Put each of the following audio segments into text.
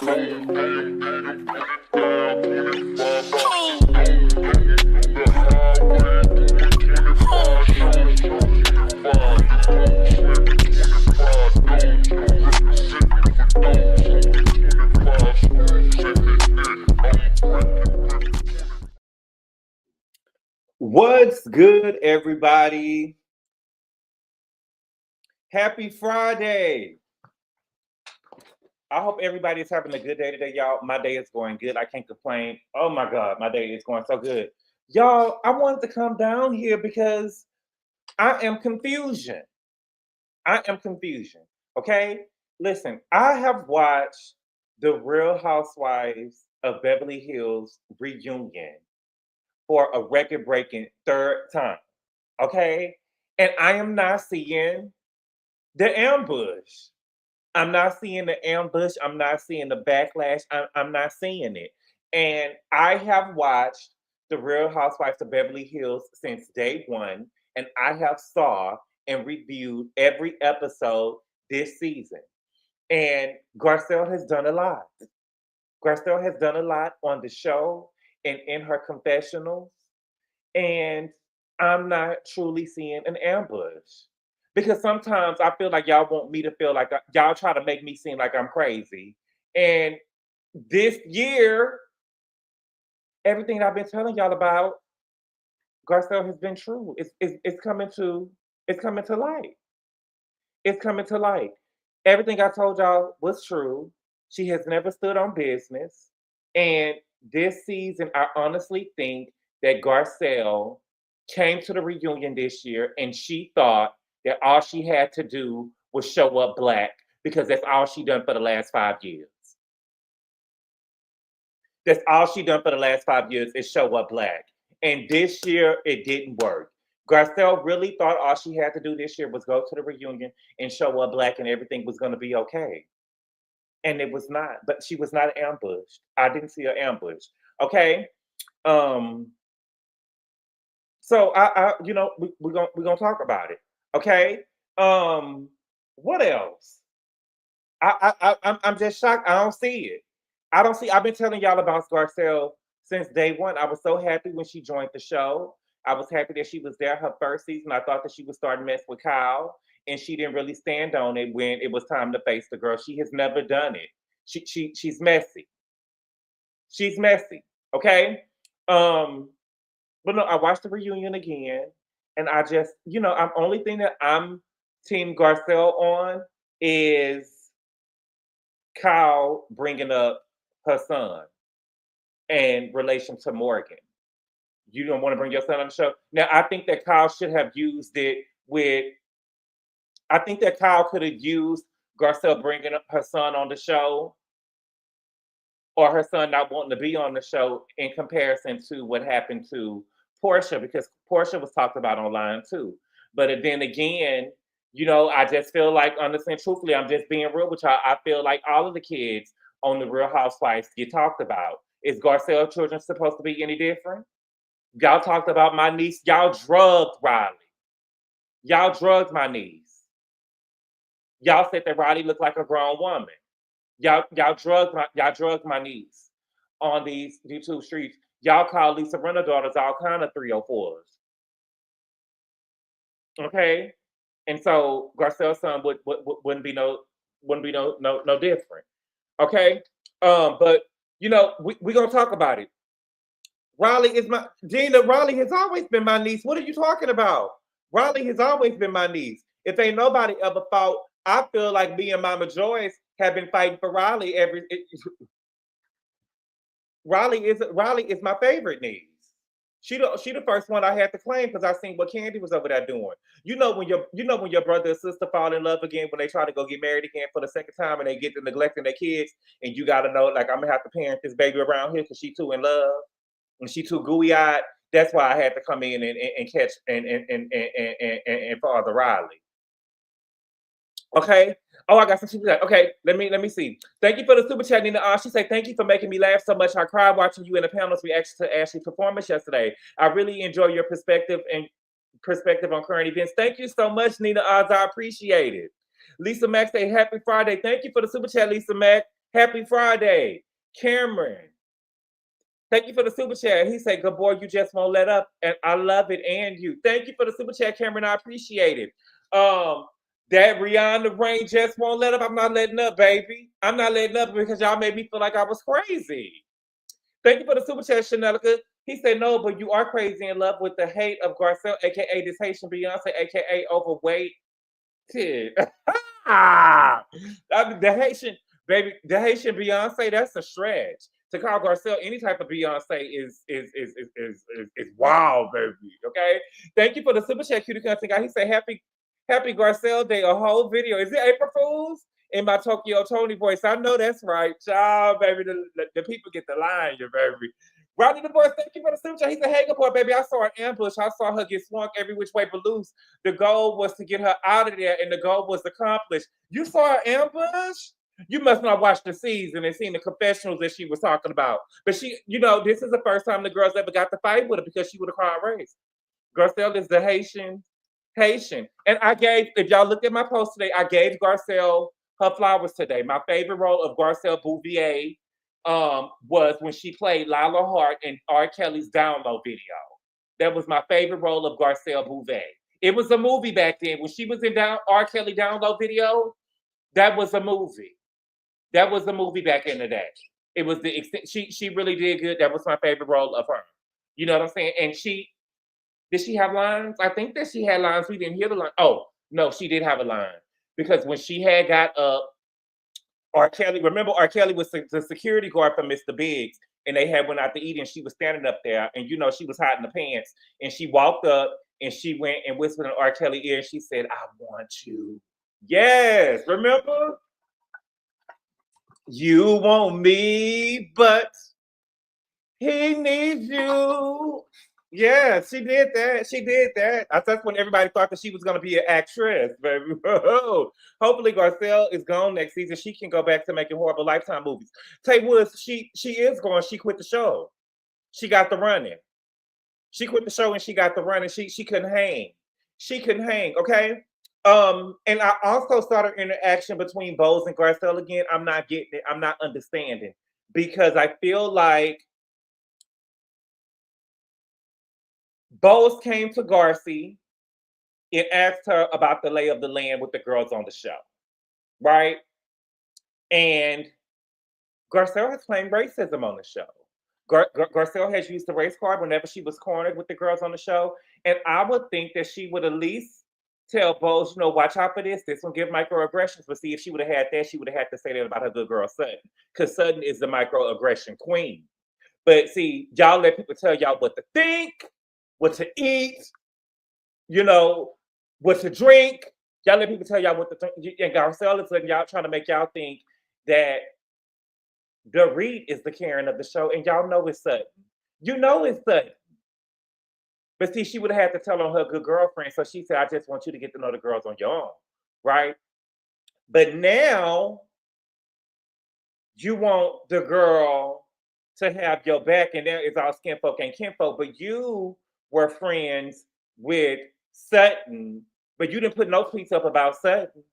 What's good, everybody? Happy Friday. I hope everybody is having a good day today, y'all. My day is going good. I can't complain. Oh my God, my day is going so good. Y'all, I wanted to come down here because I am confusion. Okay? Listen, I have watched the Real Housewives of Beverly Hills reunion for a record-breaking third time. Okay? And I am not seeing the ambush. I'm not seeing the ambush. I'm not seeing the backlash. I'm not seeing it. And I have watched the Real Housewives of Beverly Hills since day one, and I have saw and reviewed every episode this season. And Garcelle has done a lot. Garcelle has done a lot on the show and in her confessionals. And I'm not truly seeing an ambush. Because sometimes I feel like y'all want me to feel like y'all try to make me seem like I'm crazy. And this year, everything I've been telling y'all about, Garcelle has been true. It's coming to light. It's coming to light. Everything I told y'all was true. She has never stood on business. And this season, I honestly think that Garcelle came to the reunion this year and she thought that all she had to do was show up black because that's all she done for the last 5 years. That's all she done for the last 5 years is show up black. And this year, it didn't work. Garcelle really thought all she had to do this year was go to the reunion and show up black and everything was going to be okay. And it was not. But she was not ambushed. I didn't see an ambush. Okay? So we're gonna talk about it. Okay. What else? I'm just shocked. I don't see it. I've been telling y'all about Garcelle since day one. I was so happy when she joined the show. I was happy that she was there her first season. I thought that she would start to mess with Kyle, and she didn't really stand on it when it was time to face the girl. She has never done it. She's messy. She's messy. Okay. But no, I watched the reunion again, and I just, I'm only thing that I'm Team Garcelle on is Kyle bringing up her son in relation to Morgan. You don't want to bring your son on the show. Now, I think that Kyle should have used it with. I think that Kyle could have used Garcelle bringing up her son on the show, or her son not wanting to be on the show in comparison to what happened to Portia, because Portia was talked about online too. But then again, I just feel like, honestly and truthfully, I'm just being real with y'all. I feel like all of the kids on the Real Housewives get talked about. Is Garcelle children supposed to be any different? Y'all talked about my niece. Y'all drugged Riley. Y'all drugged my niece. Y'all said that Riley looked like a grown woman. Y'all drugged my niece on these YouTube streets. Y'all call Lisa Rinna daughters all kind of 304s. Okay? And so Garcelle's son wouldn't be no different. Okay? But we're gonna talk about it. Riley has always been my niece. What are you talking about? Riley has always been my niece. If ain't nobody ever fought, I feel like me and Mama Joyce have been fighting for Riley Riley is my favorite niece. She the first one I had to claim because I seen what Candy was over there doing. When your brother and sister fall in love again when they try to go get married again for the second time and they get to neglecting their kids, and you gotta know, like, I'm gonna have to parent this baby around here because she too in love and she too gooey eyed. That's why I had to come in and catch and father Riley. Okay. Oh, I got some super chat. Okay, let me see. Thank you for the super chat, Nina. She said, thank you for making me laugh so much. I cried watching you in the panel's reaction to Ashley's performance yesterday. I really enjoy your perspective on current events. Thank you so much, Nina Oz. I appreciate it. Lisa Mack say, happy Friday. Thank you for the super chat, Lisa Mack. Happy Friday. Cameron, thank you for the super chat. He said, Gabor, you just won't let up. And I love it. And you. Thank you for the super chat, Cameron. I appreciate it. That Rihanna Rain just won't let up. I'm not letting up, baby. I'm not letting up because y'all made me feel like I was crazy. Thank you for the super chat, Chanelica. He said, no, but you are crazy in love with the hate of Garcelle, aka this Haitian Beyonce, aka overweight. Kid. The Haitian, baby, the Haitian Beyonce, that's a stretch. To call Garcelle any type of Beyonce is wild, baby. Okay. Thank you for the super chat, cutie country guy. He said, Happy Garcelle Day, a whole video. Is it April Fool's? In my Tokyo Tony voice. I know that's right. Child, baby. The people get the line, you baby. Rodney the voice, thank you for the super chat. He said, hey, boy, baby, I saw an ambush. I saw her get swung every which way but loose. The goal was to get her out of there, and the goal was accomplished. You saw an ambush? You must not watch the season and seen the confessionals that she was talking about. But she, this is the first time the girls ever got to fight with her because she would have cried race. Garcelle is the Haitian. And I gave, if y'all look at my post today, I gave Garcelle her flowers today. My favorite role of Garcelle Bouvier was when she played Lila Hart in R. Kelly's Download video. That was my favorite role of Garcelle Bouvier. It was a movie back then. When she was in R. Kelly Download video, that was a movie. That was a movie back in the day. It was she really did good. That was my favorite role of her. You know what I'm saying? And did she have lines? I think that she had lines. We didn't hear the line. Oh, no, she did have a line. Because when she had got up, R. Kelly, remember R. Kelly was the security guard for Mr. Biggs, and they had went out to eat, and she was standing up there, and she was hiding the pants, and she walked up, and she went and whispered in R. Kelly's ear, and she said, I want you. Yes, remember? You want me, but he needs you. Yeah, she did that. She did that. That's when everybody thought that she was going to be an actress, baby. Hopefully, Garcelle is gone next season. She can go back to making horrible Lifetime movies. Tay Woods, she is going. She quit the show. She got the running. She quit the show and she got the running. She couldn't hang. She couldn't hang. Okay. And I also saw an interaction between Bose and Garcelle again. I'm not getting it. I'm not understanding because I feel like Bose came to Garcelle and asked her about the lay of the land with the girls on the show, right? And Garcelle has claimed racism on the show. Garcelle has used the race card whenever she was cornered with the girls on the show. And I would think that she would at least tell Bose, watch out for this. This will give microaggressions. But see, if she would have had that, she would have had to say that about her good girl Sutton. Because Sutton is the microaggression queen. But see, y'all let people tell y'all what to think, what to eat, what to drink. Y'all let people tell y'all what to think. And Garcelle is letting y'all trying to make y'all think that the Reed is the Karen of the show, and y'all know it's Sutton. You know it's Sutton. But see, she would have had to tell on her good girlfriend. So she said, I just want you to get to know the girls on your own, right? But now you want the girl to have your back, and there is all skinfolk and kinfolk, but you were friends with Sutton, but you didn't put no tweets up about Sutton.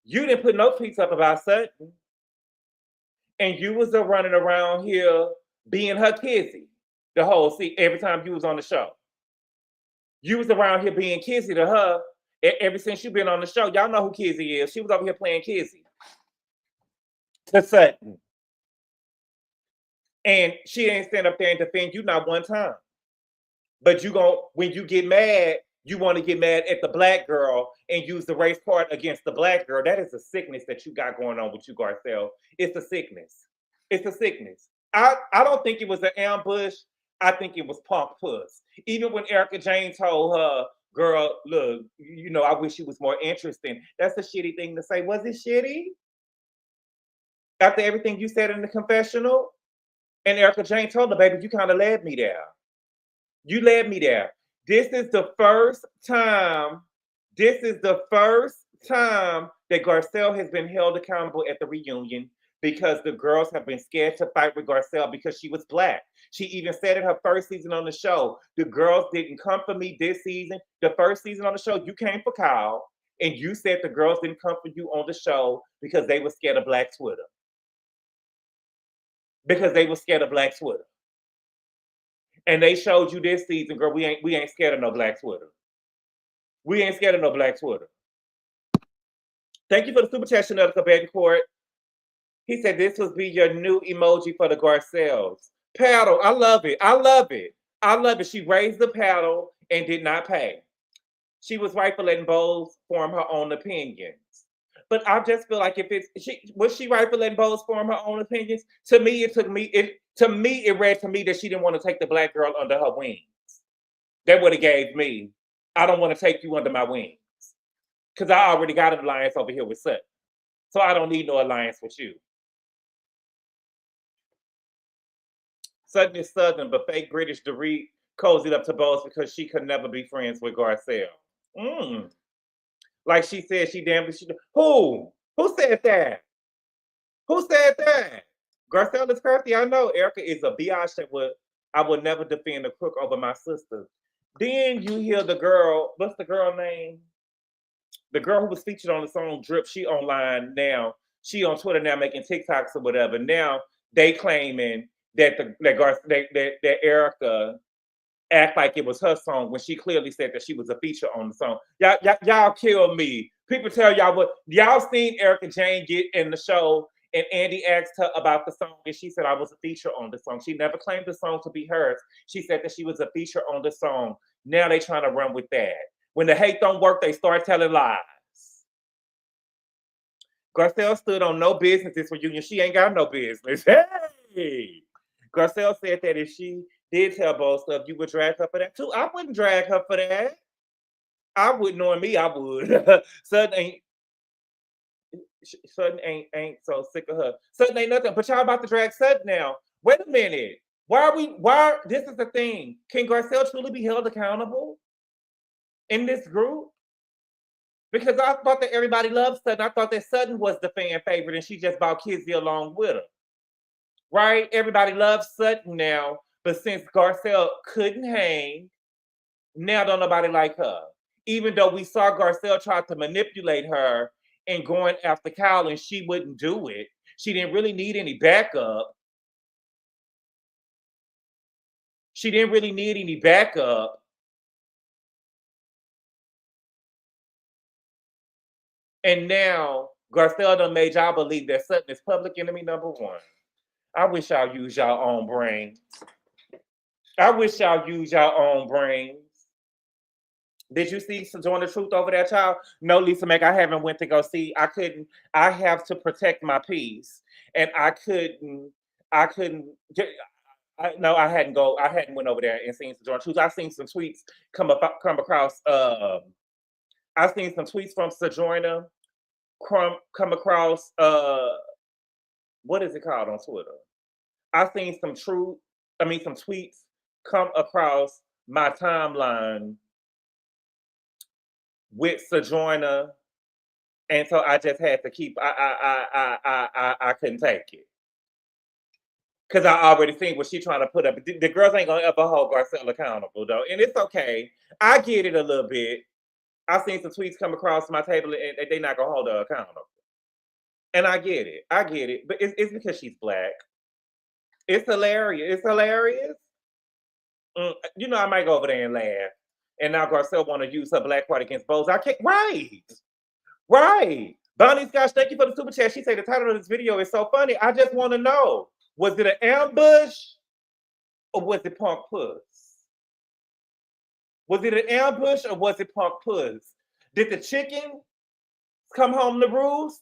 You didn't put no tweets up about Sutton. And you was running around here being her kizzy the whole every time you was on the show. You was around here being kizzy to her ever since you been on the show. Y'all know who Kizzy is. She was over here playing kizzy to Sutton. And she didn't stand up there and defend you not one time. But when you get mad, you want to get mad at the black girl and use the race card against the black girl. That is a sickness that you got going on with you, Garcelle. It's a sickness. It's a sickness. I don't think it was an ambush. I think it was punk Puss. Even when Erica Jane told her, girl, look, I wish you was more interesting. That's a shitty thing to say. Was it shitty? After everything you said in the confessional? And Erica Jane told her, baby, you kind of led me there. You led me there. This is the first time that Garcelle has been held accountable at the reunion because the girls have been scared to fight with Garcelle because she was black. She even said in her first season on the show, the girls didn't come for me this season. The first season on the show, you came for Kyle. and you said the girls didn't come for you on the show because they were scared of Black Twitter. Because they were scared of Black Twitter. And they showed you this season, girl, we ain't scared of no Black Twitter. We ain't scared of no Black Twitter. Thank you for the super chat, Chanel Betancourt. He said this was be your new emoji for the Garcelles. Paddle, I love it. I love it. I love it. She raised the paddle and did not pay. She was right for letting Bowles form her own opinions. But I just feel like if it's was she right for letting Bowles form her own opinions? To me, it read to me that she didn't want to take the Black girl under her wings. That would have gave me, I don't want to take you under my wings. Because I already got an alliance over here with Sutton. So I don't need no alliance with you. Sutton is Southern, but fake British Dorit cozied up to Bowles because she could never be friends with Garcelle. Like she said, she damn she. Who said that? Who said that? Garcelle is crafty. I know. Erica is a biatch that I would never defend a crook over my sister. Then you hear the girl. What's the girl name? The girl who was featured on the song Drip. She online now. She on Twitter now making TikToks or whatever. Now they claiming that that Erica act like it was her song when she clearly said that she was a feature on the song. Y'all kill me. People tell y'all what y'all seen Erica Jane get in the show, and Andy asked her about the song, and she said I was a feature on the song. She never claimed the song to be hers. She said that she was a feature on the song. Now they trying to run with that. When the hate don't work, they start telling lies. Garcelle stood on no business this reunion. She ain't got no business. Hey! Garcelle said that if she did tell Bowles stuff, you would drag her for that too. I wouldn't drag her for that. I would, knowing me, I would. Sutton ain't so sick of her. Sutton ain't nothing. But y'all about to drag Sutton now. Wait a minute. Why this is the thing. Can Garcelle truly be held accountable in this group? Because I thought that everybody loved Sutton. I thought that Sutton was the fan favorite and she just brought Kizzy along with her. Right? Everybody loves Sutton now. But since Garcelle couldn't hang, now don't nobody like her. Even though we saw Garcelle try to manipulate her and going after Kyle and she wouldn't do it. She didn't really need any backup. She didn't really need any backup. And now Garcelle done made y'all believe that Sutton is public enemy number one. I wish y'all use y'all own brains. I wish y'all use y'all own brains. Did you see Sojourner Truth over that, child? No, Lisa Mac, I haven't went to go see. I have to protect my peace. And I hadn't went over there and seen Sojourner Truth. I've seen some tweets come across, I've seen some tweets from Sojourner come across, what is it called on Twitter? I've seen some tweets come across my timeline with Sojourner, and so I just had to keep. I couldn't take it because I already seen what she trying to put up. The girls ain't gonna ever hold Garcelle accountable though, and it's okay. I get it a little bit. I've seen some tweets come across my table, and they're not gonna hold her accountable. And I get it, but it's because she's Black. It's hilarious. You know, I might go over there and laugh. And now Garcelle want to use her Black part against Bowles. I can't. Right. Bonnie Scotch, thank you for the super chat. She said the title of this video is so funny. I just want to know, was it an ambush or was it Punk Puss? Was it an ambush or was it Punk Puss? Did the chicken come home to roost?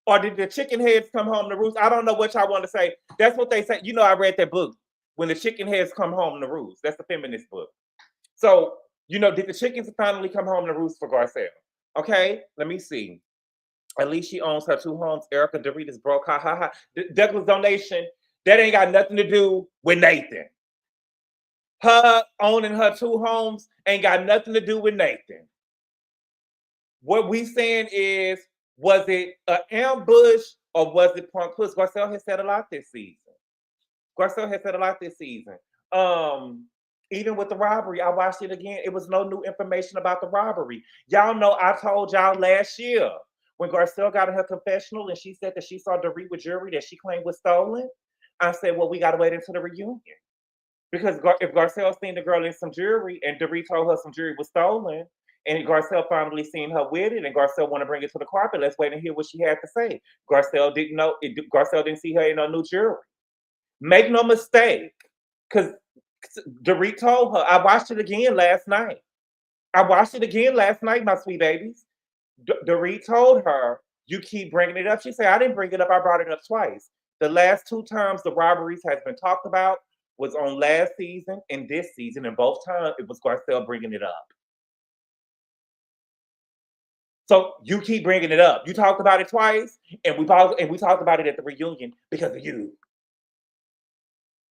Or did the chicken heads come home to roost? I don't know what y'all want to say. That's what they say. You know, I read that book, When the Chicken Heads Come Home to Roost. That's the feminist book. So, you know, did the chickens finally come home to roost for Garcelle? Okay, let me see. At least she owns her 2 homes. Erica Dorita's broke. Ha ha ha. Douglas donation, that ain't got nothing to do with Nathan. Her owning her 2 homes ain't got nothing to do with Nathan. What we saying is, was it an ambush or was it Punk Puss? Garcelle has said a lot this season. Even with the robbery, I watched it again. It was no new information about the robbery. Y'all know I told y'all last year when Garcelle got in her confessional and she said that she saw Dorit with jewelry that she claimed was stolen. I said, well, we got to wait until the reunion. Because if Garcelle seen the girl in some jewelry and Dorit told her some jewelry was stolen, and Garcelle finally seen her with it, and Garcelle want to bring it to the carpet, let's wait and hear what she had to say. Garcelle didn't know. Garcelle didn't see her in no new jewelry. Make no mistake, because Dorit told her. I watched it again last night. My sweet babies. Dorit told her, you keep bringing it up. She said, I didn't bring it up. I brought it up twice. The last 2 times the robberies has been talked about was on last season and this season, and both times it was Garcelle bringing it up. So you keep bringing it up. You talked about it twice, and we talked about it at the reunion because of you.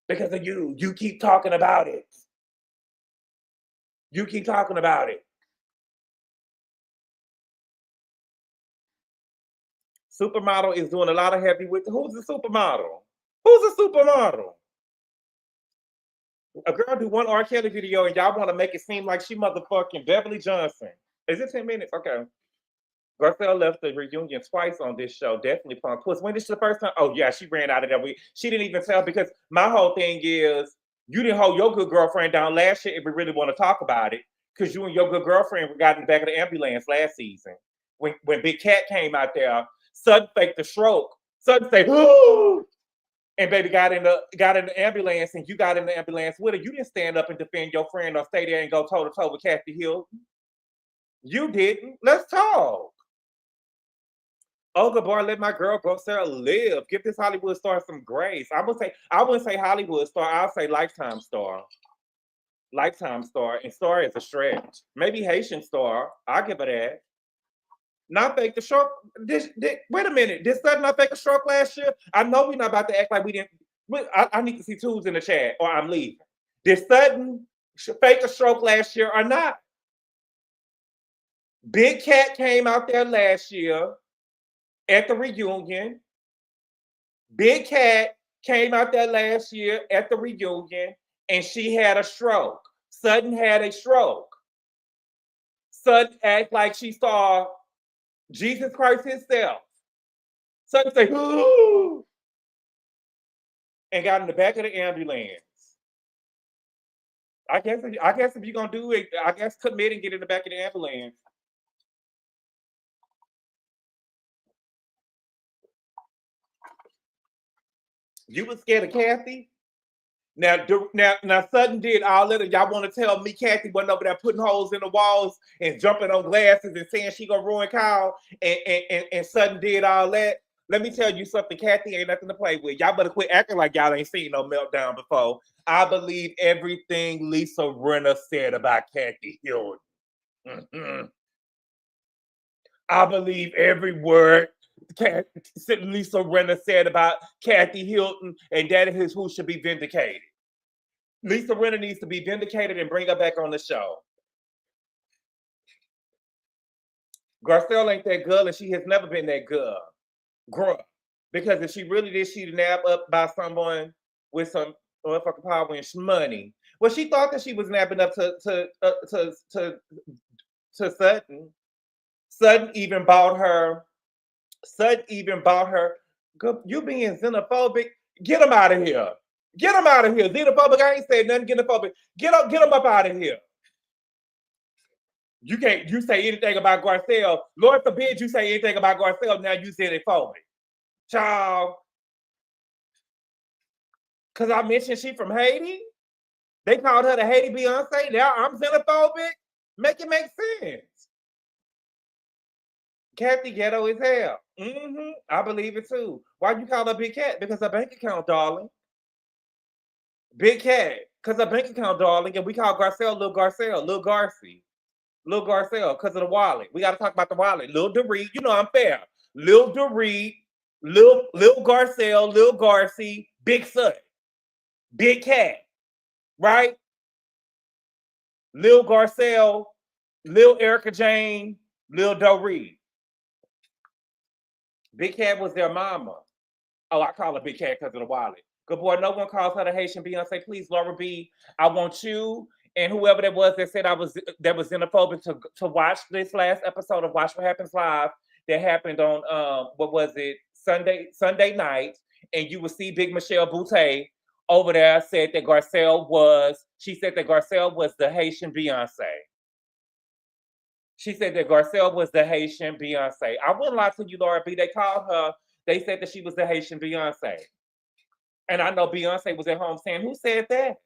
Because of you. You keep talking about it. You keep talking about it. Supermodel is doing a lot of heavy with. Who's the supermodel? Who's a supermodel? A girl do one R. Kelly video and y'all want to make it seem like she motherfucking Beverly Johnson. Is it 10 minutes? Okay. Garcelle left the reunion twice on this show. Definitely fun. Puss, when is the first time? Oh, yeah, she ran out of that week. She didn't even tell because my whole thing is you didn't hold your good girlfriend down last year if we really want to talk about it because you and your good girlfriend got in the back of the ambulance last season. When Big Cat came out there, Sutton faked the stroke. Sutton said, "Ooh," and baby got in the ambulance, and you got in the ambulance with her. You didn't stand up and defend your friend or stay there and go toe to toe with Kathy Hill. You didn't. Let's talk. Oh, GGABOR, let my girl Garcelle live. Give this Hollywood star some grace. I wouldn't say Hollywood star. I'll say Lifetime star. Lifetime star, and star is a stretch. Maybe Haitian star. I'll give her that. Not fake the stroke. Wait a minute. Did Sutton not fake a stroke last year? I know we're not about to act like we didn't. I need to see twos in the chat or I'm leaving. Did Sutton fake a stroke last year or not? Big Cat came out there last year at the reunion. Big Cat came out there last year at the reunion and she had a stroke. Sutton had a stroke. Sutton act like she saw Jesus Christ himself. Sutton say, "Ooh," and got in the back of the ambulance. I guess if you're gonna do it, I guess commit and get in the back of the ambulance. You was scared of Kathy? Now Sutton did all that. Y'all want to tell me Kathy wasn't over there putting holes in the walls and jumping on glasses and saying she gonna ruin Kyle and Sutton did all that? Let me tell you something. Kathy ain't nothing to play with. Y'all better quit acting like y'all ain't seen no meltdown before. I believe everything Lisa Rinna said about Kathy Hilton. Mm-hmm. I believe every word Lisa Rinna said about Kathy Hilton, and that is who should be vindicated. Lisa Rinna needs to be vindicated and bring her back on the show. Garcelle ain't that girl, and she has never been that girl. Because if she really did, she'd nab up by someone with some motherfucking power and money. Well, she thought that she was nabbing up to Sutton. Sutton even bought her. You being xenophobic. Get him out of here. Get him out of here. Xenophobic. I ain't saying nothing xenophobic. Get him up out of here. You can't. You say anything about Garcelle. Lord forbid you say anything about Garcelle. Now you xenophobic. Child. Because I mentioned she from Haiti. They called her the Haiti Beyonce. Now I'm xenophobic. Make it make sense. Kathy ghetto as hell. Mm-hmm. I believe it too. Why you call her Big Cat? Because her bank account, darling. Big Cat. Because her bank account, darling. And we call Garcelle Lil Garcelle. Lil Garcy. Lil Garcelle. Because of the wallet. We got to talk about the wallet. Lil Dorit. You know I'm fair. Lil Dorit. Lil Garcelle. Lil Garcy. Big Sutton. Big Cat. Right? Lil Garcelle. Lil Erica Jane. Lil Dorit. Big Cat was their mama. Oh, I call her Big Cat because of the wallet. GGABOR, no one calls her the Haitian Beyonce. Please, Laura B, I want you and whoever that was that said I was that was xenophobic to watch this last episode of Watch What Happens Live that happened on what was it, Sunday night, and you would see Big Michelle Butte over there said that she said that Garcelle was the Haitian Beyonce. She said that Garcelle was the Haitian Beyonce. I wouldn't lie to you, Laura B. They said that she was the Haitian Beyonce. And I know Beyonce was at home saying, who said that?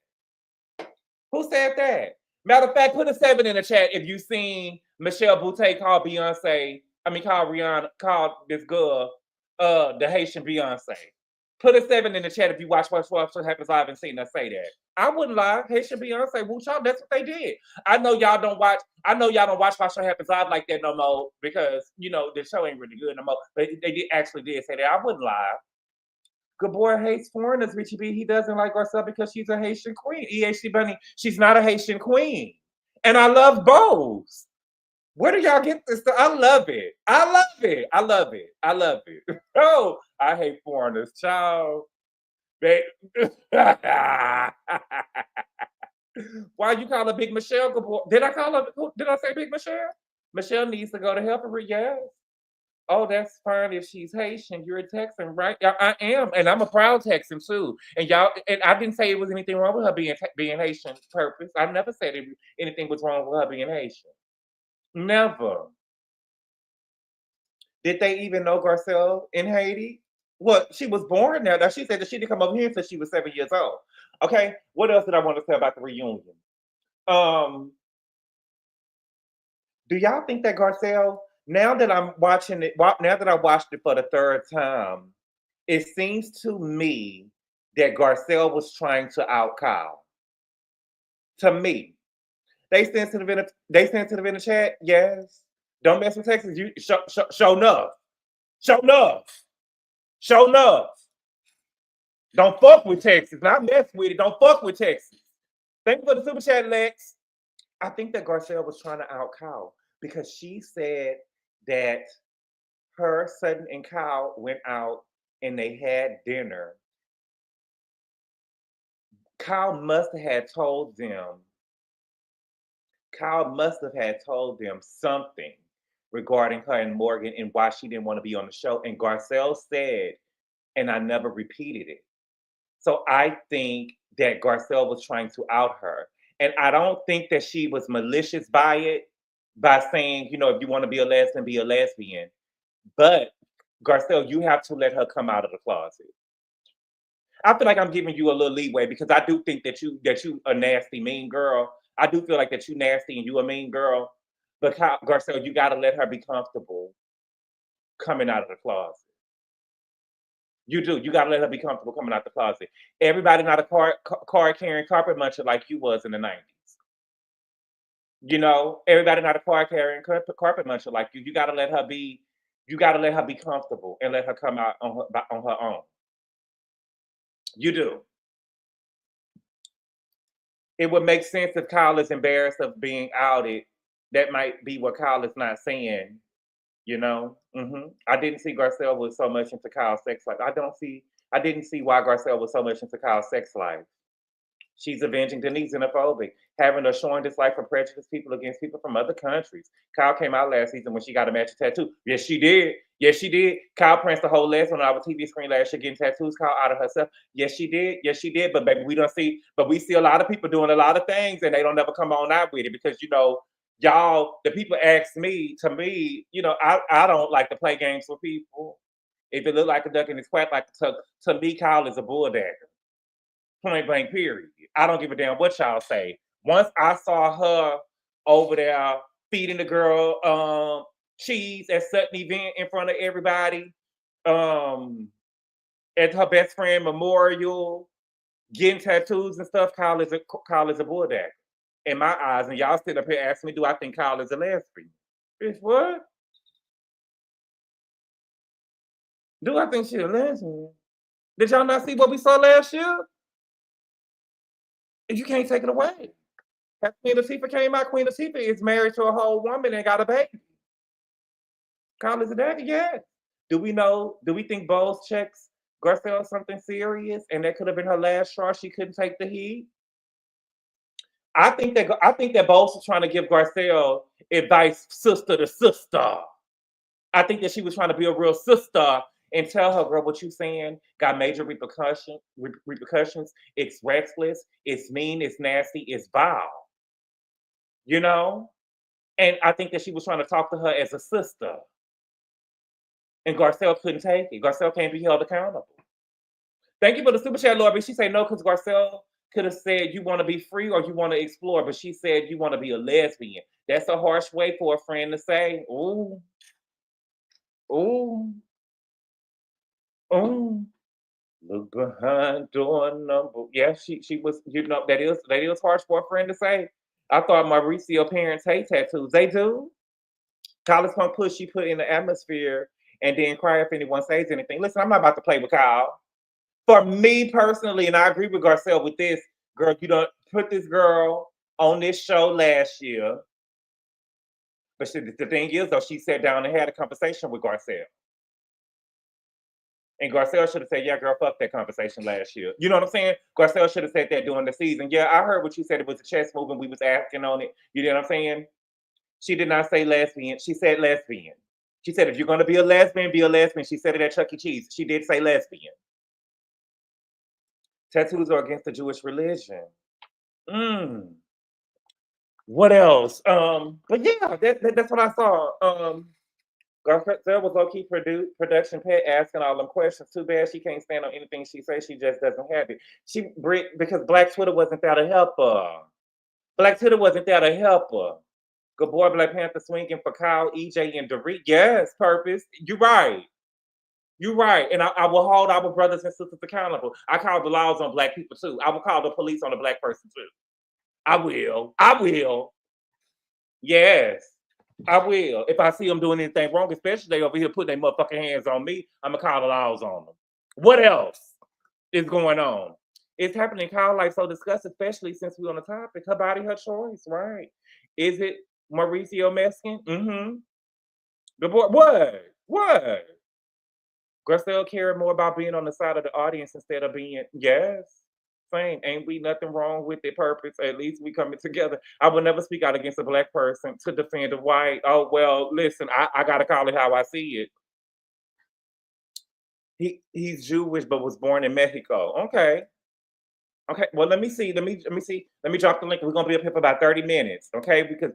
Who said that? Matter of fact, put a 7 in the chat if you seen Michelle Butte call this girl the Haitian Beyonce. Put a 7 in the chat if you watch What Happens Live and seen her say that. I wouldn't lie. Haitian Beyonce, woo child, that's what they did. I know y'all don't watch Watch What Happens Live like that no more because the show ain't really good no more. But they actually did say that. I wouldn't lie. Gabor hates foreigners, Richie B. He doesn't like Garcelle because she's a Haitian queen. EHC Bunny, she's not a Haitian queen. And I love both. Where do y'all get this? I love it. I love it. I love it. I love it. Oh, I hate foreigners, child. Why you call her Big Michelle Gabor? Did I say Big Michelle? Michelle needs to go to hell for yes. Oh, that's fine if she's Haitian. You're a Texan, right? I am, and I'm a proud Texan too. And I didn't say it was anything wrong with her being Haitian. Purpose. I never said anything was wrong with her being Haitian. Never. Did they even know Garcelle in Haiti? Well, she was born there. Now she said that she didn't come over here until she was 7 years old. Okay. What else did I want to say about the reunion? Do y'all think that Garcelle? Now that I'm watching it, now that I watched it for the third time, it seems to me that Garcelle was trying to out Kyle. To me, they sensitive in the chat. Yes, don't mess with Texas. You show enough. Don't fuck with Texas. Not mess with it. Don't fuck with Texas. Thank you for the super chat, Lex. I think that Garcelle was trying to out Kyle because she said that her, Sutton, and Kyle went out and they had dinner. Kyle must have told them something regarding her and Morgan and why she didn't want to be on the show. And Garcelle said, and I never repeated it. So I think that Garcelle was trying to out her. And I don't think that she was malicious by it, by saying, if you want to be a lesbian, be a lesbian. But Garcelle, you have to let her come out of the closet. I feel like I'm giving you a little leeway because I do think that you a nasty, mean girl. I do feel like that you nasty and you a mean girl. But Garcelle, you got to let her be comfortable coming out of the closet. You do. You got to let her be comfortable coming out the closet. Everybody not a card carrying carpet muncher like you was in the 90s. Everybody not a card carrying carpet muncher like you. You got to let her be. You got to let her be comfortable and let her come out on her own. You do. It would make sense if Kyle is embarrassed of being outed. That might be what Kyle is not saying. I didn't see Garcelle was so much into Kyle's sex life. I didn't see why Garcelle was so much into Kyle's sex life. She's avenging Denise xenophobic, having a showing dislike for prejudiced people against people from other countries. Kyle came out last season when she got a matching tattoo. Yes, she did. Kyle pranced the whole lesson on our TV screen last year getting tattoos. Kyle out of herself. Yes, she did. But baby, we see a lot of people doing a lot of things and they don't ever come on out with it because y'all, the people ask me, I don't like to play games with people. If it look like a duck and it's quack like to me, Kyle is a bulldagger. Point blank, period. I don't give a damn what y'all say. Once I saw her over there feeding the girl cheese at Sutton event in front of everybody, at her best friend memorial, getting tattoos and stuff, Kyle is a bulldagger in my eyes. And y'all sit up here asking me, do I think Kyle is a lesbian? Bitch, what? Do I think she's a lesbian? Did y'all not see what we saw last year? You can't take it away. Queen Latifah came out. Queen Latifah is married to a whole woman and got a baby. Kyle is a daddy, yes. Do we think Bowles checks Garcelle something serious and that could have been her last straw? She couldn't take the heat. I think that Bose was trying to give Garcelle advice, sister to sister. I think that she was trying to be a real sister and tell her, girl, what you saying got major repercussions. It's reckless, it's mean, it's nasty, it's vile. You know? And I think that she was trying to talk to her as a sister. And Garcelle couldn't take it. Garcelle can't be held accountable. Thank you for the super chat, Lord. But she said no, because Garcelle could have said you want to be free or you want to explore, but she said you want to be a lesbian. That's a harsh way for a friend to say. Ooh, ooh, ooh. Look behind door number. Yeah, she was. That is harsh for a friend to say. I thought Mauricio parents hate tattoos. They do. College Punk Push, she put in the atmosphere and then cry if anyone says anything. Listen, I'm not about to play with Kyle. For me personally, and I agree with Garcelle with this, girl, you don't put this girl on this show last year. But the thing is, though, she sat down and had a conversation with Garcelle. And Garcelle should have said, yeah, girl, fuck that conversation last year. You know what I'm saying? Garcelle should have said that during the season. Yeah, I heard what you said. It was a chess move and we was asking on it. You know what I'm saying? She did not say lesbian. She said lesbian. She said, if you're going to be a lesbian, be a lesbian. She said it at Chuck E. Cheese. She did say lesbian. Tattoos are against the Jewish religion. What else? But yeah, that's what I saw. Garcelle was low-key production pet asking all them questions. Too bad she can't stand on anything she says. She just doesn't have it. Because Black Twitter wasn't there to help her. Black Twitter wasn't there to help her. Gabor Black Panther swinging for Kyle, EJ, and Dorit. Yes, Purpose. You're right. You're right. And I will hold our brothers and sisters accountable. I call the laws on Black people too. I will call the police on a Black person too. I will. I will. Yes. I will. If I see them doing anything wrong, especially they over here putting their motherfucking hands on me, I'm going to call the laws on them. What else is going on? It's happening. Kyle like so discussed, especially since we're on the topic. Her body, her choice, right? Is it Mauricio Meskin? Mm-hmm. The boy, what? Garcelle cared more about being on the side of the audience instead of being, yes. Same. Ain't we nothing wrong with the Purpose? At least we coming together. I will never speak out against a Black person to defend a white. Oh, well, listen, I got to call it how I see it. He's Jewish but was born in Mexico. Okay. Okay, well, let me see. Let me see. Let me drop the link. We're gonna be up here for about 30 minutes, okay? Because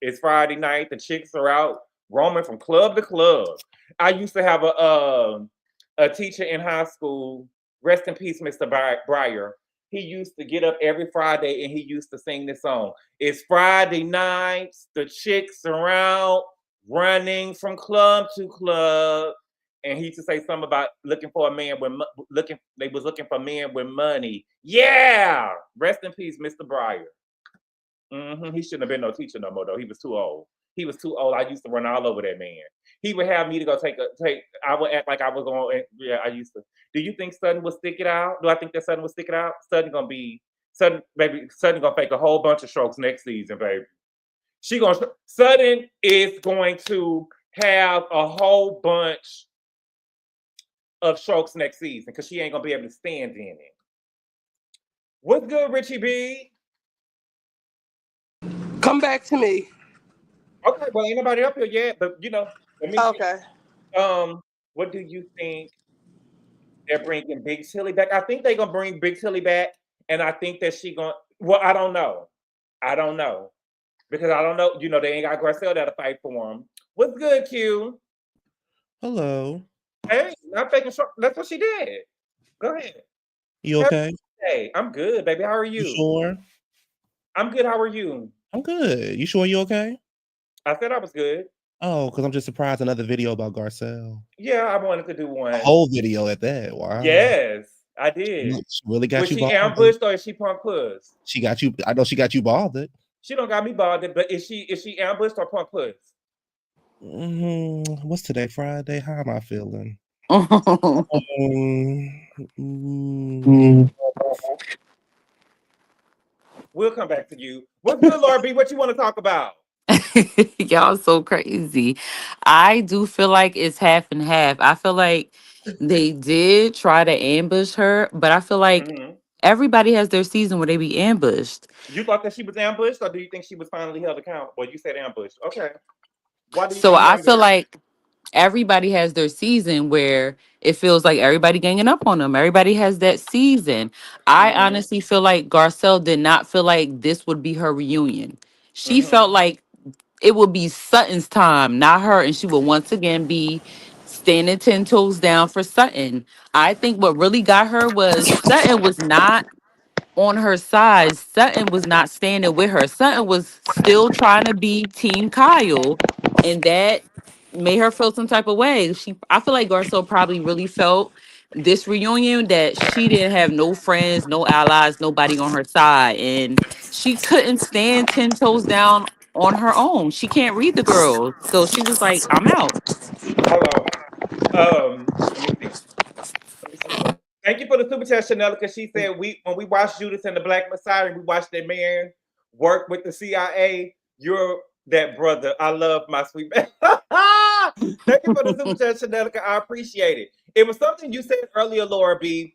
it's Friday night. The chicks are out roaming from club to club. I used to have a teacher in high school. Rest in peace, Mr. Breyer. He used to get up every Friday and he used to sing this song. It's Friday nights. The chicks are out running from club to club. And he used to say something about looking for a man with they was looking for men with money. Yeah, rest in peace, Mr. Breyer. He shouldn't have been no teacher no more though. He was too old. He was too old. I used to run all over that man. He would have me to go take. I would act like I was going. Yeah, I used to. Do you think Sutton would stick it out? Do I think that Sutton would stick it out? Sutton gonna fake a whole bunch of strokes next season, baby. Sutton is going to have a whole bunch of strokes next season because she ain't gonna be able to stand in it. What's good, Richie B? Come back to me. Okay, well, ain't nobody up here yet, but let me. Okay. What do you think they're bringing Big Tilly back? I think they're gonna bring Big Tilly back, and I think that she gonna. Well, I don't know. Because I don't know. They ain't got Garcelle there to fight for them. What's good, Q? Hello. Hey, not faking short. That's what she did. Go ahead. You okay? Hey, I'm good, baby. How are you? You sure? I'm good. How are you? I'm good. You sure you okay? I said I was good. Oh, because I'm just surprised another video about Garcelle. Yeah, I wanted to do one. A whole video at that. Wow. Yes, I did. She really got Was you she bothered. ambushed or is she punk puss? She got you. I know she got you bothered. She don't got me bothered, but is she ambushed or punk puss? What's today? Friday? How am I feeling? We'll come back to you. What's good, Laura B? What you want to talk about? Y'all so crazy. I do feel like it's half and half. I feel like they did try to ambush her, but I feel like everybody has their season where they be ambushed. You thought that she was ambushed, or do you think she was finally held accountable? Well, you said ambushed. Okay. Why do you So think I feel ambushed? like everybody has their season where it feels like everybody ganging up on them. Everybody has that season. I Mm-hmm. honestly feel like Garcelle did not feel like this would be her reunion. She Mm-hmm. felt like it would be Sutton's time, not her, and she would once again be standing 10 toes down for Sutton. I think what really got her was Sutton was not on her side. Sutton was not standing with her. Sutton was still trying to be Team Kyle, and that made her feel some type of way. I feel like Garcelle probably really felt this reunion that she didn't have no friends, no allies, nobody on her side, and she couldn't stand 10 toes down on her own. She can't read the girls, so she was like, "I'm out." Hello. Let me see. Let me see. Thank you for the super chat, Chanel, because she said when we watched Judas and the Black Messiah, we watched that man work with the CIA. You're that brother. I love my sweet man. Thank you for the super chat, Chanel. I appreciate it. It was something you said earlier, Laura B.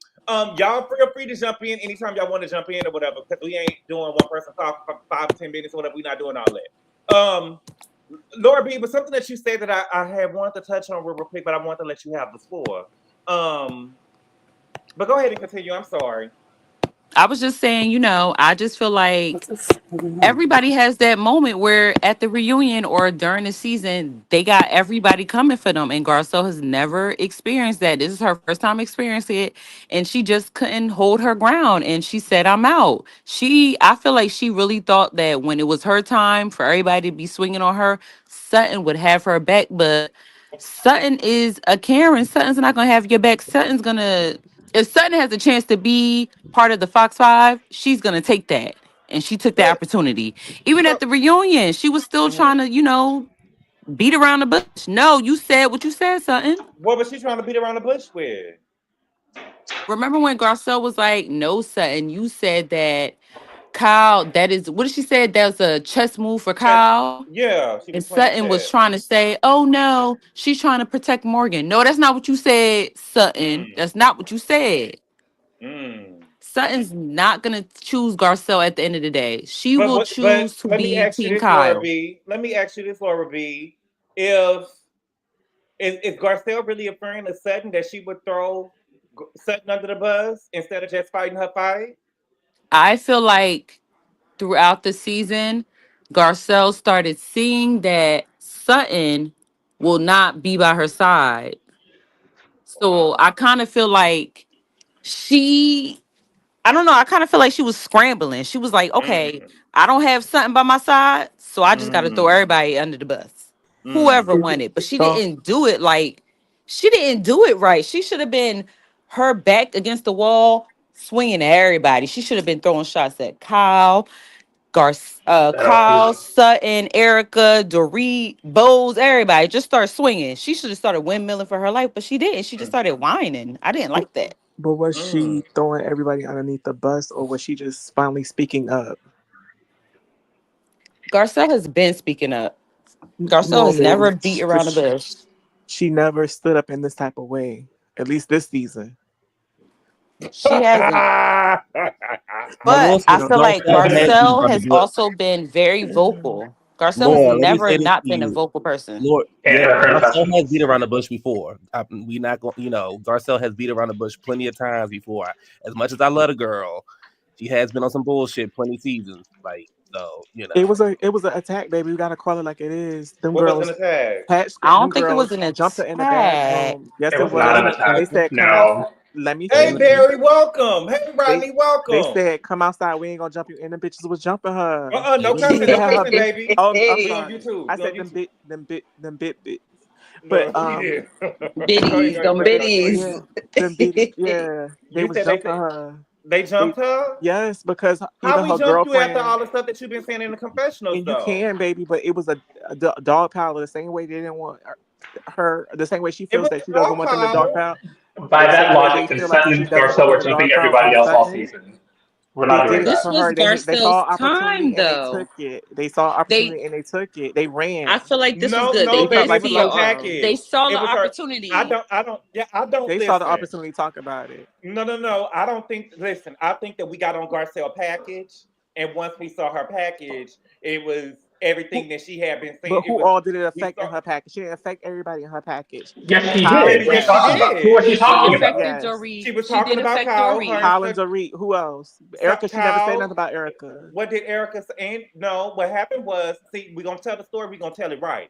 Y'all feel free to jump in anytime y'all want to jump in or whatever, because we ain't doing one person talk for 5 to 10 minutes or whatever. We're not doing all that. Laura B, was something that you said that I had wanted to touch on real quick, but I wanted to let you have the floor. But go ahead and continue. I'm sorry. I was just saying, I just feel like everybody has that moment where at the reunion or during the season, they got everybody coming for them. And Garcelle has never experienced that. This is her first time experiencing it. And she just couldn't hold her ground. And she said, I'm out. I feel like she really thought that when it was her time for everybody to be swinging on her, Sutton would have her back. But Sutton is a Karen. Sutton's not going to have your back. If Sutton has a chance to be part of the Fox Five, she's going to take that, and she took the But opportunity. Even at but the reunion, she was still trying mhm. to, beat around the bush. No, you said what you said, something. What was she trying to beat around the bush with? Remember when Garcelle was like, "No, Sutton," you said that Kyle. That is what did she say? That was a chess move for Chess. Kyle. Yeah, she And was playing Sutton was chess. trying to say, "Oh no, she's trying to protect Morgan." No, that's not what you said, Sutton. Mm, That's not what you said. mm. Sutton's not gonna choose Garcelle at the end of the day. She But will what? But choose to let me be ask you Team this, Laura Kyle. B. Let me ask you this, Laura B. If is Garcelle really afraid of Sutton that she would throw Sutton under the bus instead of just fighting her fight? I feel like throughout the season, Garcelle started seeing that Sutton will not be by her side. So I Wow. kind of feel like she I don't know. I kind of feel like she was scrambling. She was like, okay, Mm, I don't have something by my side, so I just got to throw mm, everybody under the bus. Whoever mm. won it. But So, she didn't do it right. She should have been her back against the wall, swinging at everybody. She should have been throwing shots at Kyle, Absolutely. Sutton, Erica, Dorit, Bose, everybody. Just start swinging. She should have started windmilling for her life, but she didn't. She just Mm, started whining. I didn't but, like that. but was mm. she throwing everybody underneath the bus, or was she just finally speaking up? Garcelle has been speaking up. Garcelle No, has baby, never beat around the because bush. she never stood up in this type of way. At least this season. She hasn't. I will But say I though, feel like Garcelle has beat Garcelle around the has bush. also been very vocal. Garcelle has Lord, let me never say this not to been a you. vocal person. Lord, yeah, Answer her Garcelle has beat questions. around the bush before. We not going, Garcelle has beat around the bush plenty of times before. As much as I love the girl, she has been on some bullshit plenty seasons. Like, so, It was an attack, baby. We gotta call it like it is. Them What was an girls, attack? I them don't think it was girls an jumped her in the attack. bathroom. Yes, It it was it not was. an was They attack. said, "Come out." No. Let me Hey, finish. Barry, welcome. Hey, They Rodney, they welcome. said, "Come outside. We ain't gonna jump you." And the bitches was jumping her. it No was She cussing, need to no have her. cussing, baby. Oh, I'm We on sorry. YouTube. I We on said YouTube. them bit bits. No, But she did. Go ahead, Biddies, them go ahead. yeah, biddies. them bit. Yeah, they You was said jumping her. they They jumped her? yes, because How either we her jumped you after girlfriend all the stuff that you've been saying in the confessionals, and you though? can, baby, but it was a dog pile the same way they didn't want her the same way she It feels was that she a doesn't dog want them to dog pile. pile. By The that same way they logic, then feel like Sutton she and doesn't want Garcelle them were to jumping dog pile everybody on else all Sutton. season. We're They not did doing it that. This for was her. They saw Garcelle's opportunity time, and they though. took it. They saw They, opportunity and they took it. They ran. I feel like this was good. No, They They felt did baby, it like was see her Solo. they package. saw It the was her. opportunity. I don't They saw the listen. opportunity to talk about it. No. I don't think. Listen, I think that we got on Garcelle package, and once we saw her package, it was everything that she had been saying. But It who was all did it we affect in saw, her package? She didn't affect everybody in her package. Yes, she Kyle, did. baby. What are you Yes, she talking about? Who was she did. She talking about? affected yes. Dorit. She was She talking did about affect Kyle. Dorit. Kyle and Dorit. Who else? Erica, she never said nothing about Erica. What did Erica say? And no, what happened was, see, we're gonna tell the story. We're gonna tell it right.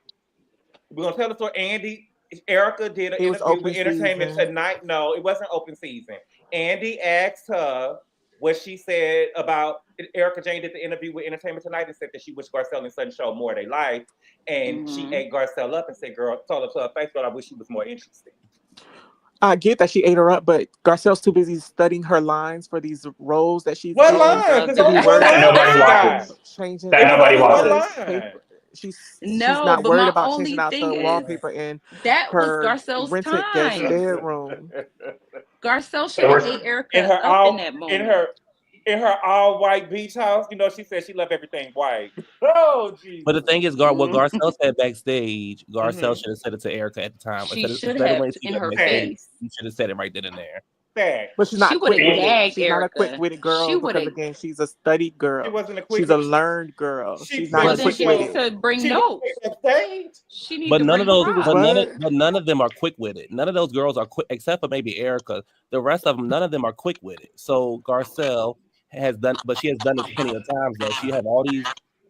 We're gonna tell the story. Erica did an It was interview open with Entertainment season. Tonight. No, it wasn't open season. Andy asked her what she said about Erica Jane did the interview with Entertainment Tonight and said that she wished Garcelle and Sutton showed more of their life. And she ate Garcelle up and said, girl, told her to her face, but I wish she was more interesting. I get that she ate her up, but Garcelle's too busy studying her lines for these roles that she's What getting line? to be That worried nobody about watches. changing That nobody watches. paper. She's No, not but worried my about only changing out thing the is wallpaper in that was her Garcelle's rented guest time. bedroom. Garcelle should There have were ate Erica in her up in all that in moment. her all white beach house, you know, she said she loved everything white. Oh, Jesus. But the thing is, what Garcelle said backstage, Garcelle Mhm. should have said it to Erica at the time. She Instead should of have when she in got her backstage, face. you should have said it right then and there. Fact. But she's She not would quick have with it. gagged She's not a Erica. quick-witted She girl would because have. again, she's a studied She girl. wasn't a quick She's a wit. learned girl. She's not Well, But then she needs quick-witted. to bring she notes. backstage. She needs But to none bring of those, She was props. what? but none of them are quick with it. None of those girls are quick, except for maybe Erica. The rest of them, none of them are quick with it. So Garcelle has done, but she has done this plenty of times though. She have all these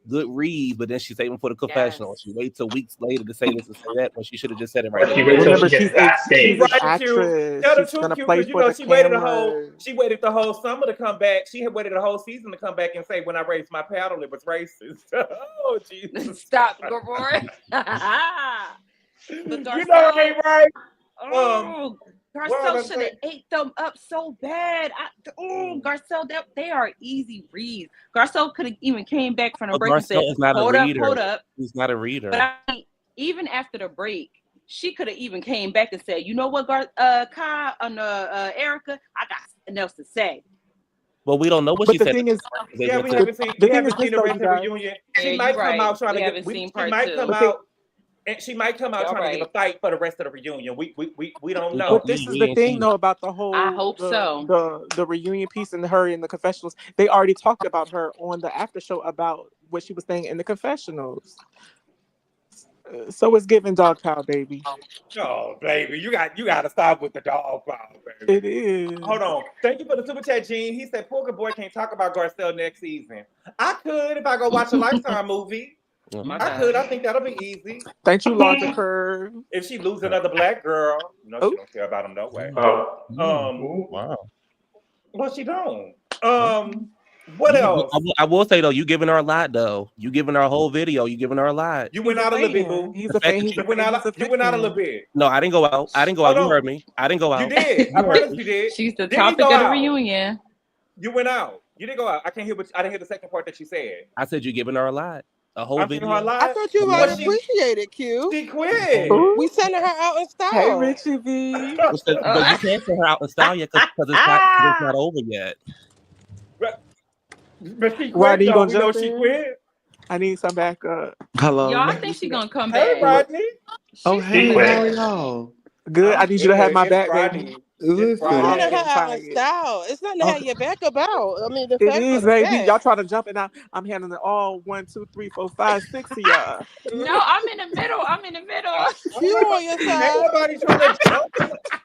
good reads, but then she save them for the confessional. Yes. She waits till weeks later to say this and say that when she should have just said it right Or then she and waits there. till Remember, she she's gets backstage. an Right, Q. actress. Tell the She's truth, gonna Q, play because you for know the she waited camera. the whole summer to come back. She had waited the whole season to come back and say, when I raised my paddle, it was racist. Oh, Jesus. Stop, Gabor. But You know it Garcelle, ain't right. oh, What was Garcelle I should have saying? ate them up so bad. Garcelle, they are easy reads. Garcelle could have even came back from the But break and said, Garcelle is not a hold reader. up. She's not a But reader. I mean, even after the break, she could have even came back and said, you know what, Kai and Erica, I got something else to say. Well, we don't know what But she the said. thing is, Yeah, we the haven't seen thing is this the though, rest you of the guys. reunion. Yeah, She you might come right. out trying We to haven't get. seen She part might two. come But out. And she might come out Y'all trying to give a right. fight for the rest of the reunion. We don't We know. don't. But this is We the ain't thing seen though it. about the I whole hope so. the reunion piece and her in the confessionals. They already talked about her on the after show about what she was saying in the confessionals. So it's giving dog pound, baby. Oh, baby, you got to stop with the dog pound, baby. It is. Hold on. Thank you for the super chat, Gene. He said Porker Boy can't talk about Garcelle next season. I could if I go watch a Lifetime movie. Mhm. I could. I think that'll be easy. Thank you, Larger Curve. If she lose another black girl, no, Oh. she don't care about him no way. Oh. Wow. Well, she don't. What You- else? I will say though, you giving her a lot though. You giving her a whole video. You giving her a lot. You went out a little bit, boo. He's The a fan. fact that He's a You went fan. out. He's a You went out a fan. little bit. No, I didn't go out. I didn't go out. Hold You on. heard me. I didn't go out. You did. I You heard promise me. you did. She's the Didn't he topic go of the out? reunion. You went out. You didn't go out. I can't hear. I didn't hear the second part that you said. I said you giving her a lot. A whole I'm giving her a video. lot. I thought you Come might on. appreciate it, Q. She quit. Ooh. We sending her out in Hey, style. Richie V. But you can't send her out in style yet because it's not over yet. But she quit. Rodney, you Though. gonna We know jump she in? quit. I need some backup. Hello. Y'all, I think she's gonna come Hey, back. Rodney. Oh, She's hey, quit. how are y'all? Good. I need you to have my It's back, Friday. baby. It's We Listen. Friday. sending her getting out in tired. style. It's nothing to have Okay. your back about. I mean, the It fact is, of the baby. fact. Y'all try to jump and I'm handling it all 1, 2, 3, 4, 5, 6 of y'all. No, I'm in the middle. Q on your Ain't side. nobody trying to jump.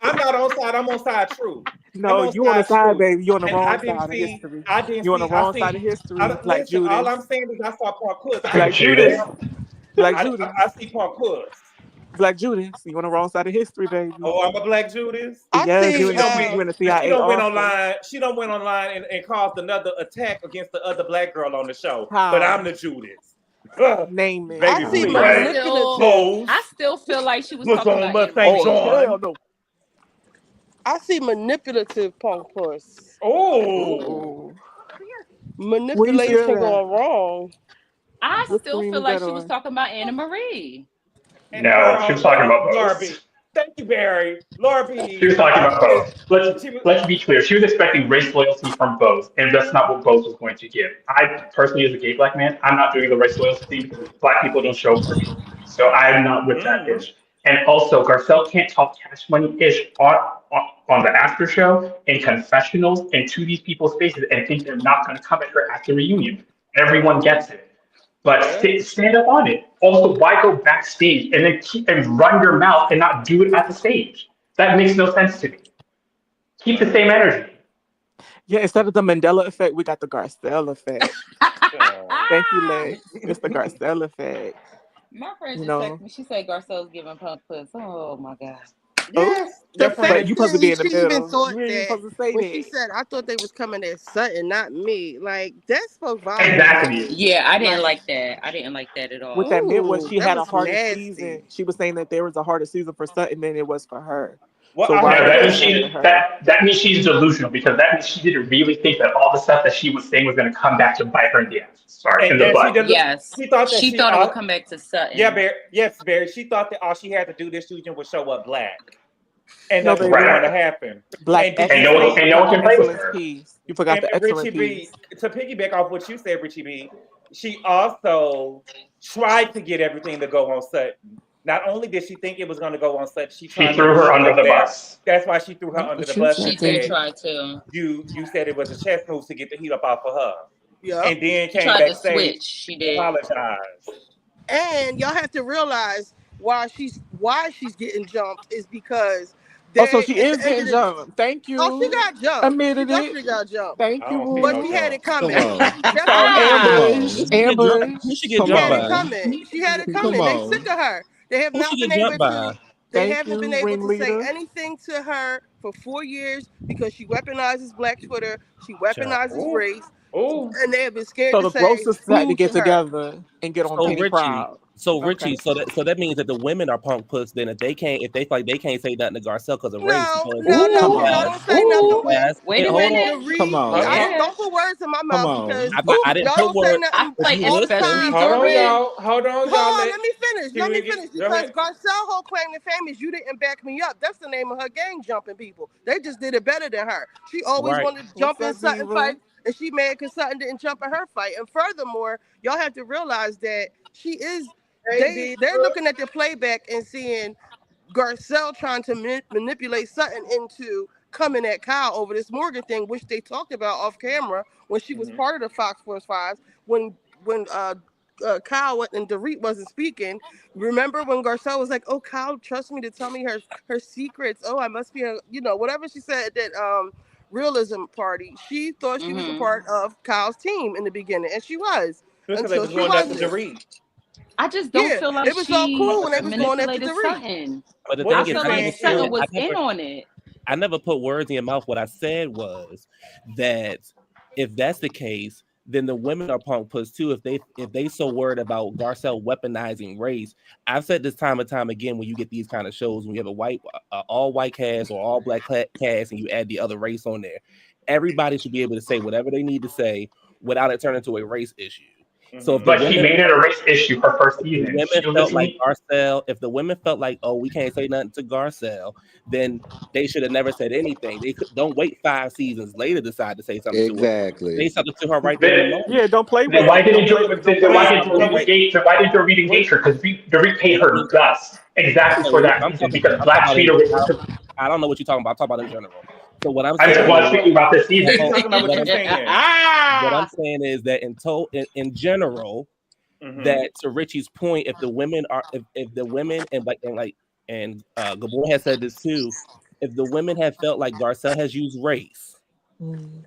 I'm not on side. I'm on side truth. No, I'm on you on the side side, truth. baby. You on the And I wrong didn't side of see. history. I didn't You on see. the wrong side of history, Black Listen, all Judas. I'm saying is I saw Parkus. I Black didn't see Judas. that. Black Judas. I see Parkus. Black Judas. You on the wrong side of history, baby. Oh, I'm a Black Judas. I Yes, see. you in the She CIA don't went office. online. She don't went online and caused another attack against the other black girl on the show. How? But I'm the Judas. Name it. Baby, I see please. Right. manipulative. I still feel like she was Look talking on about Mustang Anne Marie. John. Hell no. I see manipulative punk puss. Oh, Ooh. Manipulation feel that? going wrong. I What still screen feel is like that she was on? talking about Anna Marie. No, she was talking about Puss. garbage. Thank you, Barry. Laura She was P. talking about both. She was. Let's be clear. She was expecting race loyalty from both, and that's not what both was going to give. I personally, as a gay black man, I'm not doing the race loyalty thing because black people don't show up for me. So I'm not with that Mm-hmm. ish. And also, Garcelle can't talk cash money ish on the after show, in confessionals, and to these people's faces, and think they're not going to come at her at the reunion. Everyone gets it. But Yeah. stand up on it. Also, why go backstage and then keep and run your mouth and not do it at the stage? That makes no sense to me. Keep the same energy. Yeah, instead of the Mandela effect, we got the Garcelle effect. Thank you, Lex. It's the Garcelle effect. My friend You just know? texted me. She said Garcelle's giving pump puss. Oh my god. Yes. The Your But fact friend. you supposed to that be in the she even middle. thought You ain't even that supposed to say when she that. said, I thought they was coming at Sutton, not me. Like, that spoke volumes. Exactly. Yeah, I didn't Like, like that. I didn't like that at What all. that meant was ooh, she that had a was harder nasty. season. She was saying that there was a harder season for Sutton than it was for her. Well, So I why No, heard are that you means this. saying that to she her? that means she's delusional because that means she didn't really think that all the stuff that she was saying was going to come back to bite her in the ass. Sorry, in And the then butt. Yes. she thought that She she. thought it would come back to Sutton. Yeah, Barry. Yes, Barry. She thought that all she had to do this season was show up black, and No, nothing was baby. going to Right. happen. Black And did you And no excellence. one see? You and no forgot one the can play with excellence her. piece. You forgot And the Richie excellent B, piece. to piggyback off what you said, Richie B, she also tried to get everything to go on Sutton. Not only did she think it was going to go on Sutton, she She tried to threw her lead under them the there. bus. That's why she threw her under the But you bus She and said did that. said, try to. you said it was a chess move to get the heat up off of her. Yep. And then She came tried to backstage, switch. She did. apologized. And y'all have to realize why she's getting jumped is because Oh, so they she at is the end getting of the jumped. Thank oh, she you. got jumped. She Admitted it. definitely got jumped. Thank I you, don't see But no she Woo. had it jump. Come coming. on. She definitely Oh, had it Come coming. ambush. on. Ambush. Who should get Come She jumped had it by? on. coming. She had it Come coming. They sick on. of her. They have Who not should been get able jumped to. by? They Thank haven't been you, able to say ringleader. anything to her for 4 years because she weaponizes Black Twitter. She Child. weaponizes Ooh, race, ooh. and they have been scared So to the say grocers had to boo get to her. together and get on So Penny Richie, Proud. so Okay. Richie, so that means that the women are punk puss. Then if they feel like they can't say nothing to Garcelle because of race, No, because no, no, Come no. on. Don't say nothing Ooh. with yes, Wait a hold on, the minute. Come read. Hold on. on. Don't Yeah. put words in my Come mouth because on. I didn't y'all put don't say word. nothing I'm fighting all the Listen, time. Hold The on, read. y'all. Hold on, y'all. Hold on, let me finish. Let me finish Go because ahead. Garcelle whole claim to fame is you didn't back me up. That's the name of her gang, jumping people. They just did it better than her. She always right? wanted to What's jump in up, Sutton Diva? fights, and she mad because Sutton didn't jump in her fight. And furthermore, y'all have to realize that she is. They're looking at the playback and seeing Garcelle trying to manipulate Sutton into coming at Kyle over this Morgan thing, which they talked about off camera when she was Mhm. part of the Fox Force Fives. When Kyle and Dorit wasn't speaking, remember when Garcelle was like, "Oh, Kyle, trust me to tell me her secrets. Oh, I must be a whatever she said at that realism party. She thought she was a Mm-hmm. part of Kyle's team in the beginning, and she was Because they until was she going after the wasn't. read. I just don't Yeah, feel like it was all she cool when they was going after manipulated Dorit. Sutton. But the What I thing was is, she feel I like never saying, said, Sutton Q? was in on it. I never put words in your mouth. What I said was that if that's the case, then the women are punk puss too. If they so worried about Garcelle weaponizing race, I've said this time and time again. When you get these kind of shows, when you have all white cast or all black cast, and you add the other race on there, everybody should be able to say whatever they need to say without it turning into a race issue. So if the Mhm. But she women made it a race issue her first season. women She was felt like listening. Garcelle, if the women felt like, oh, we can't say nothing to Garcelle, then they should have never said anything. They don't wait 5 seasons later decide to say something to her. Say Exactly. something to her right there in the Then, moment. Yeah, don't play then with why it. didn't Don't play Joe, with it. Don't then play But why with we, did it. but Dorit we, engage? Then why did Dorit we engage her? Because Dorit paid her guts exactly for that I'm reason. talking. Because I'm talking Black about in. cheater. I don't know what you're talking about. I'm talking about in general. So what I'm I'm saying well, is, speaking about this season. he's talking about what you're saying. what I'm saying is that in general, Hmm. that to Richie's point, if the women are, if the women and Gabor has said this too, if the women have felt like Garcelle has used race, Mm.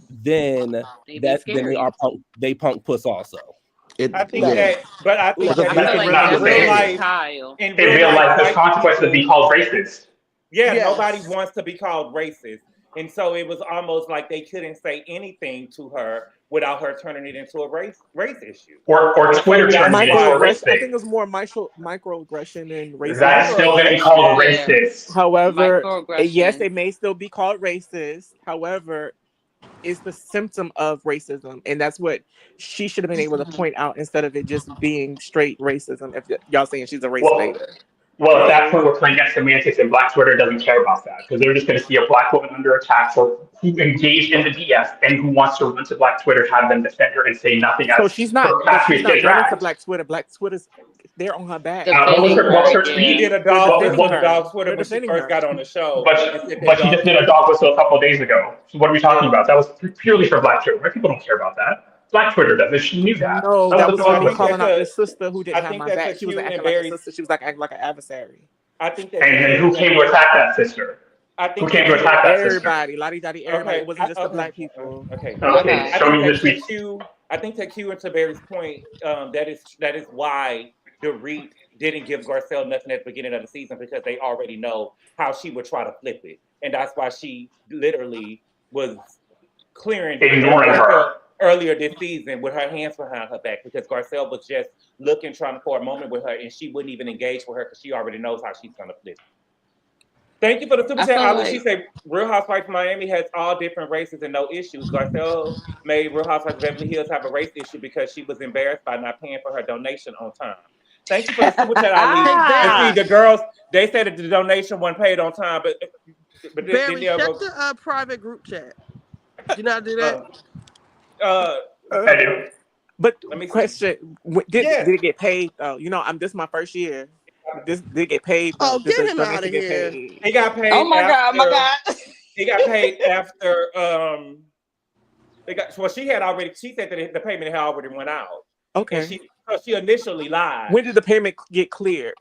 then They be they are scary. punk puss also. I It think Yes. yeah. that, but I think Because that I we feel can like in Not the that's real what same. did to represent. life, Kyle. in In real real life, life, there's white consequences of being people, called racist. yeah, nobody Yes. wants to be called racist. And so it was almost like they couldn't say anything to her without her turning it into a race issue. Or And so Twitter that's turning it into a why, race Microaggression. I think thing. it's more microaggression and That's racism. still getting called Microaggression. Yeah. racist. However, yes, Microaggression. it may still be called racist. However, it's the symptom of racism, and that's what she should have been able to point out instead of it just being straight racism. If y'all saying she's a race Well, baiter, Well, at that point, we're playing at semantics, and Black Twitter doesn't care about that because they're just going to see a Black woman under attack for who engaged in the BS and who wants to run to Black Twitter, have them defend her, and say nothing So as she's not, her but she's classmates not get running to dragged. Black Twitter. Black Twitter's they're on her back. What was her She tweet? did a They're dog defending whistle on her. dog Twitter They're when she defending first her. got on the show. But she just did a dog whistle a couple of days ago. So what are we talking about? That was purely for Black Twitter. White people don't care about that. Black Twitter does it. She knew that. No, that that was was a for dog me whistle. calling out this sister who didn't I have think my that's back. She was acute acting and like a very- sister. She was like acting like an adversary. I think that. And then who came to attack that sister? I think Who came to attack that sister? Everybody, lottie dottie, everybody. It wasn't just the okay, Black people. Okay. Okay, show me the tweet. I think to Q and to Barry's point, that is why the REIT didn't give Garcelle nothing at the beginning of the season because they already know how she would try to flip it, and that's why she literally was ignoring her earlier this season with her hands behind her back because Garcelle was just looking, trying for a moment with her, and she wouldn't even engage with her because she already knows how she's gonna flip it. Thank you for the super chat, Ali. She said Real Housewives of Miami has all different races and no issues. Garcelle made Real Housewives of Beverly Hills have a race issue because she was embarrassed by not paying for her donation on time. Thank you for the super chat, Ali. And see, the girls, they said that the donation wasn't paid on time, but Barry, check the private group chat. Did you not do that? I do. But let me question: did it get paid? Oh, this is my first year. This did it get paid? Oh, get him out of here! He got paid. Oh my god! He got paid after. She had already. She said that the payment had already went out. Okay. She initially lied. When did the payment get cleared?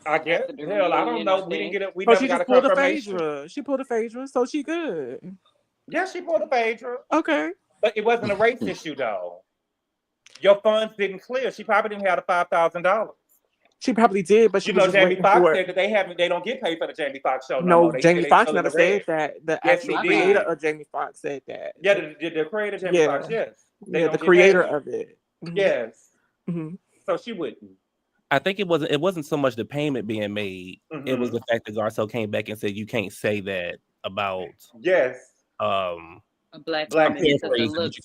I guess. Hell, I don't know. We didn't get it. We never got a pulled confirmation. A Phaedra. She pulled a Phaedra, so she good. Yeah, she pulled a Phaedra. Okay. But it wasn't a race issue though. Your funds didn't clear. She probably didn't have the $5,000. She probably did, but she was Jamie Foxx said that they don't get paid for the Jamie Foxx show. No, Jamie Foxx never said that. The actual creator of Jamie Foxx said that. Yeah, the creator of Jamie Foxx, yes. The creator of it. Mm-hmm. Yes. Mm-hmm. So she wouldn't. I think it wasn't so much the payment being made. Mm-hmm. It was the fact that Garcelle came back and said you can't say that about a black woman. You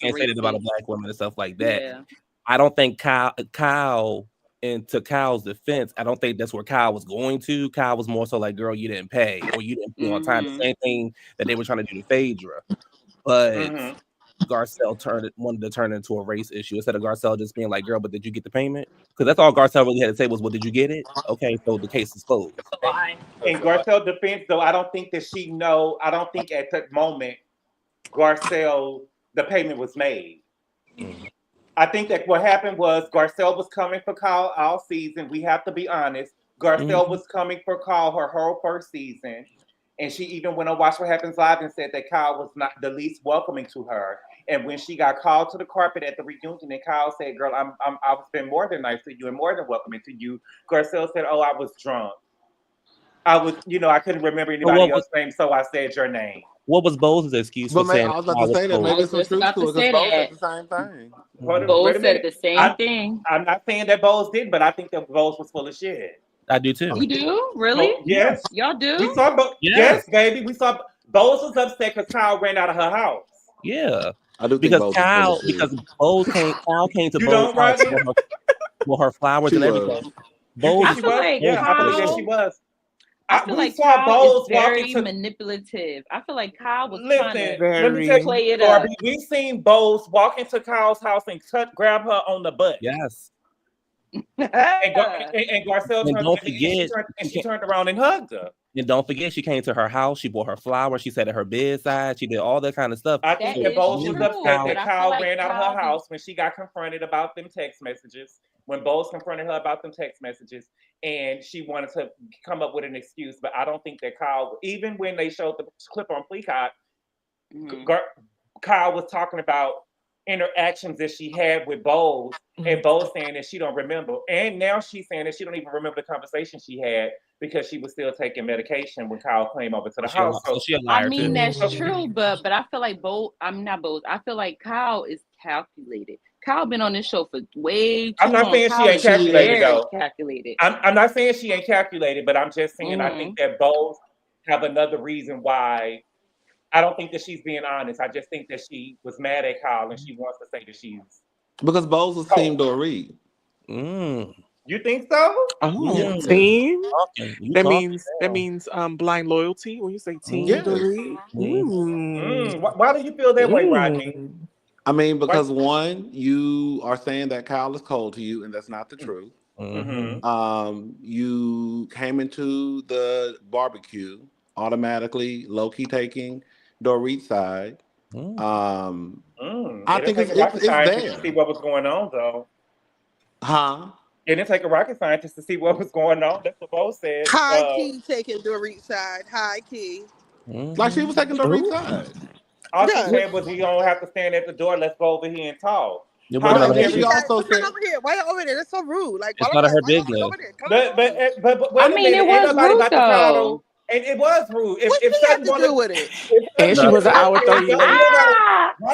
can't say that about a black woman and stuff like that. Yeah. I don't think Kyle, and to Kyle's defense, I don't think that's where Kyle was going to. Kyle was more so like, girl, you didn't pay or you didn't pay on time. The same thing that they were trying to do to Phaedra. But Garcelle wanted to turn it into a race issue instead of Garcelle just being like, girl, but did you get the payment? Because that's all Garcelle really had to say was, well, did you get it? Okay, so the case is closed. In Garcelle's defense, though, I don't think at that moment Garcelle, the payment was made. I think that what happened was Garcelle was coming for Kyle all season. We have to be honest. Garcelle was coming for Kyle her whole first season. And she even went on Watch What Happens Live and said that Kyle was not the least welcoming to her. And when she got called to the carpet at the reunion, and Kyle said, "Girl, I've been more than nice to you and more than welcoming to you," Garcelle said, "Oh, I was drunk. I was, I couldn't remember anybody else's name, so I said your name." What was Bose's excuse for saying? I was about to say that. Maybe some truth to it because Bose said the same thing. Bose said the same thing. I'm not saying that Bose did, but I think that Bose was full of shit. I do too. You do? Really? Oh, yes. Y'all do? We saw yes, baby. We saw Bose was upset because Kyle ran out of her house. Yeah. I do because Kyle came to Bose house for her flowers and everything. Bose, I feel like she was. I feel like Kyle is very manipulative. I feel like Kyle was trying to play it up. We seen Bose walk into Kyle's house and grab her on the butt. Yes. and Garcelle she turned around and hugged her. And don't forget, she came to her house. She bought her flowers. She sat at her bedside. She did all that kind of stuff. I think that Bose was upset that Kyle ran out of her house when she got confronted about them text messages. When Bose confronted her about them text messages, and she wanted to come up with an excuse. But I don't think that Kyle, even when they showed the clip on Peacock, Kyle was talking about interactions that she had with Bose, and Bose saying that she don't remember. And now she's saying that she don't even remember the conversation she had because she was still taking medication when Kyle came over to the house. So I mean, that's true, but I feel like I feel like Kyle is calculated. Kyle been on this show for way too long. I'm not saying she ain't calculated, though. Calculated. I'm not saying she ain't calculated, but I'm just saying I think that both have another reason why. I don't think that she's being honest. I just think that she was mad at Kyle and she wants to say that she's because Bose was Team Dorit. You think so? Oh, Yeah. team. You That talking means now. team. You That talking means now. blind loyalty. When you say team, Yes. Dorit. Why do you feel that way, Rodney? I mean, Why? because one, you are saying that Kyle is cold to you, and that's not the truth. Mm-hmm. You came into the barbecue automatically, low key taking Dorit's side. I It didn't think take a it's rocket it's scientist to see there, what was going on, though. huh? It didn't take a rocket scientist to see what was going on. That's what Bo said. High key taking Dorit's side. High key. Like she was taking Dorit's side. All she Yeah. said was, "You don't have to stand at the door. Let's go over here and talk." It How wasn't But none is and of her then Why she every? business. also y'all said, over here? Why y'all over there? That's so rude. Like, It's none of her why y'all business. over there? Come But I wait a mean, minute. it Ain't was nobody rude about to paddle. though. And it was rude. What If she have Sutton to wanted, do with it? And she No, was an hour 30 why late.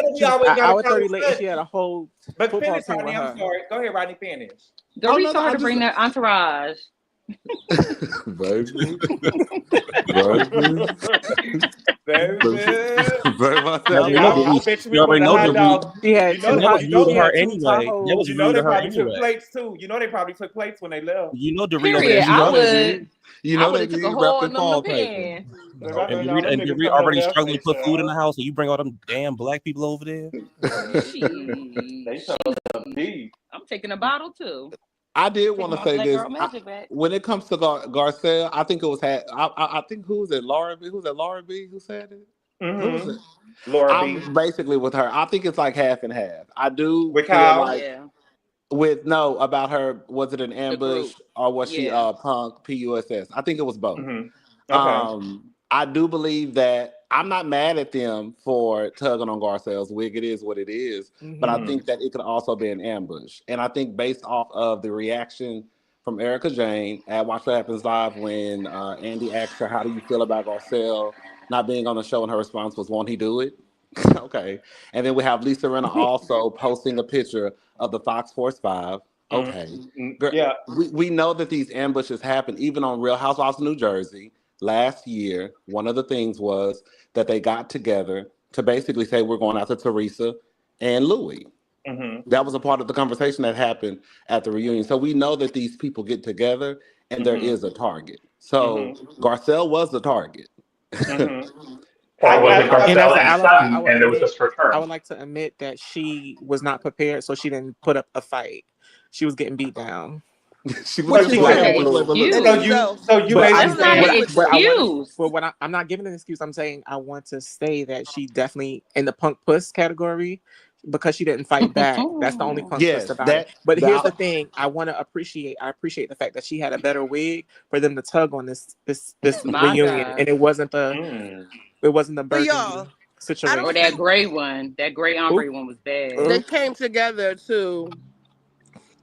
do we She was always an got to hour follow 30 late, and she Sutton? had a whole But football finish, team with Rodney. I'm her. sorry. Go ahead, Rodney. Finish. "Oh Dorit no, no, told her I to just, bring their entourage. baby, baby, Baby. baby, I you said, already know I Dorit. bet you we You put already the know hot Dorit. dog. She had And two that was hot. rude She to her had two anyway. That Tahoes. was rude They to her probably took anyway. plates too. They probably took plates when they left. You know Dorit over there. Period. you I know they would. did. You I know would they have took a did wrapped hole in in them fall the paper. pan. And All them Dorit niggas coming over already there struggling to for put food in the child. house, and you bring all them damn black people over there. They She, told them beef. I'm taking a bottle too. I did Taking want to my say black this. girl magic back. When it comes to Garcelle, I think it was I think who was it? Laura B. Who was it? Laura B. Who said it? Who was it? Laura B. I'm basically with her. I think it's like half and half. I do With feel Kyle. like Yeah, with no about her. Was it an the ambush group. or was she Yeah. punk PUSS? I think it was both. Okay. I do believe that I'm not mad at them for tugging on Garcelle's wig. It is what it is. But I think that it could also be an ambush. And I think based off of the reaction from Erica Jane at Watch What Happens Live when Andy asked her, "How do you feel about Garcelle not being on the show?" and her response was, "Won't he do it?" Okay. And then we have Lisa Rinna also posting a picture of the Fox Force 5. Okay. Girl, Yeah. we know that these ambushes happen even on Real Housewives of New Jersey. Last year, one of the things was that they got together to basically say we're going after Teresa and Louis. That was a part of the conversation that happened at the reunion. So we know that these people get together and there is a target. So Garcelle was the target. Or was it And as Garcelle an and alibi, Sutton, and it was just her I turn? would like to admit that she was not prepared, so she didn't put up a fight. She was getting beat down. She What was she getting That's not said. an And excuse. So you But basically I'm That's not saying an but I want excuse. but what I'm not giving an excuse. I'm saying I want to say that she definitely in the punk puss category because she didn't fight back. That's the only punk puss yes, about it. But here's that the thing: I appreciate the fact that she had a better wig for them to tug on this My reunion, God. and it wasn't the But burgundy y'all, I situation. Or don't that think gray one. That gray ombre one was bad. they came together to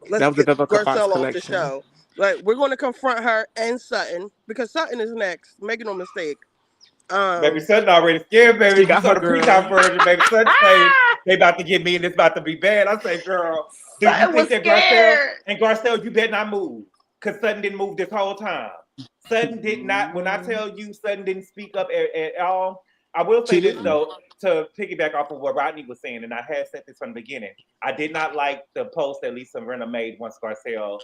let's That was the get Vivica Fox Garcelle off the collection. show. Like we're going to confront her and Sutton because Sutton is next. Make no mistake. Baby Sutton already scared, baby. She If you got saw her the girl. pre-top version, baby Sutton say they about to get me and it's about to be bad. I say, girl, do you Sutton was think that scared. Garcelle, you better not move. Because Sutton didn't move this whole time. Sutton did not, when I tell you Sutton didn't speak up at all, I will say she this didn't. though, to piggyback off of what Rodney was saying, and I had said this from the beginning. I did not like the post that Lisa Rinna made once Garcelle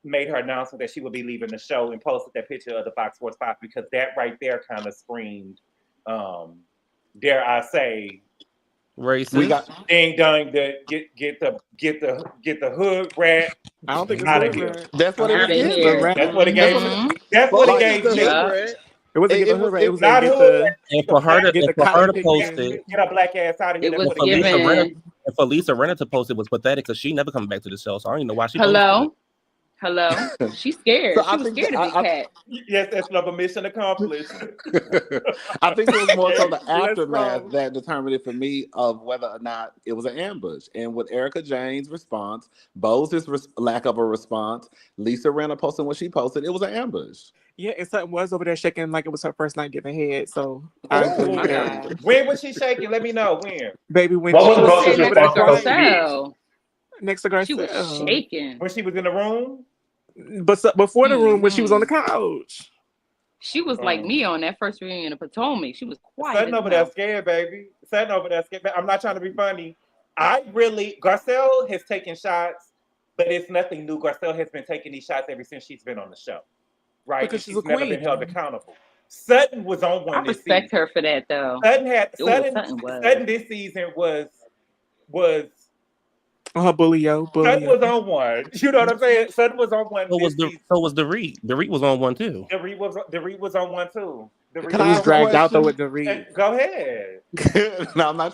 made her announcement that she would be leaving the show and posted that picture of the Fox Sports 5 because that right there kind of screamed, dare I say, Racist. We got ding dong, get the hood rat I don't think it's out of hood here. rat. that's what it was Out of The giving. here. rat. That's what it That's gave. what it, That's what it like It's gave the me. hood Yeah. rat. It wasn't get the it hood was rat. It was Not get hood the rat. And The black get the for her cotton to picking post in. it, get a black ass out of here. It That's was what it gave. and for Lisa Renner to post it was pathetic because she never coming back to the show. So I don't even know why she posted it. Hello. She's so scared. She I was think scared to be cat. Yes, that's another mission accomplished. I think it was more so the Let's aftermath go. that determined it for me of whether or not it was an ambush. And with Erica Jane's response, Bose's lack of a response, Lisa Rinna posting what she posted, it was an ambush. Yeah, and something was over there shaking like it was her first night getting head. So I agree My with Ooh. Erica. God. When was she shaking? Let me know when. Baby, when What she was was She Bosa's said sitting over next there to response supposed to crying be? next to She was Garcelle. shaking. When she was in the room. But before the room, when she was on the Hmm. couch. She was like me on that first reunion of Potomac. She was quiet Sitting as a over there mouse. scared, baby. Sitting over there scared. I'm not trying to be funny. Garcelle has taken shots but it's nothing new. Garcelle has been taking these shots ever since she's been on the show, right? Because And she's she's a never queen. been held accountable. Sutton was on I one this respect season. her for that though. Sutton Sutton was. Sutton this season was Bullio. Sutton was on one. You know what I'm saying? Sutton was on one. So was the Reed. The Reed was on one too. The Reed was on one too. It was dragged out though with the Reed. Go ahead. No, I'm not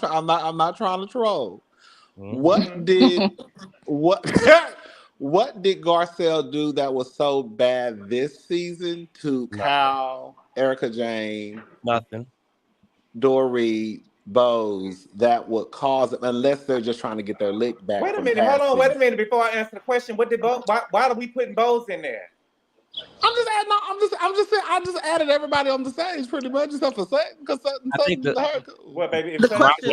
trying to troll. Mm-hmm. What did Garcelle do that was so bad this season to Kyle, Erica Jane, Nothing. Dory, Bose that would cause it, unless they're just trying to get their lick back? Wait a minute, hold on, wait a minute before I answer the question. What did why are we putting Bose in there? I'm just adding. I'm just saying. I just added everybody on the stage pretty much, except for Sutton, because Sutton. Well, baby, I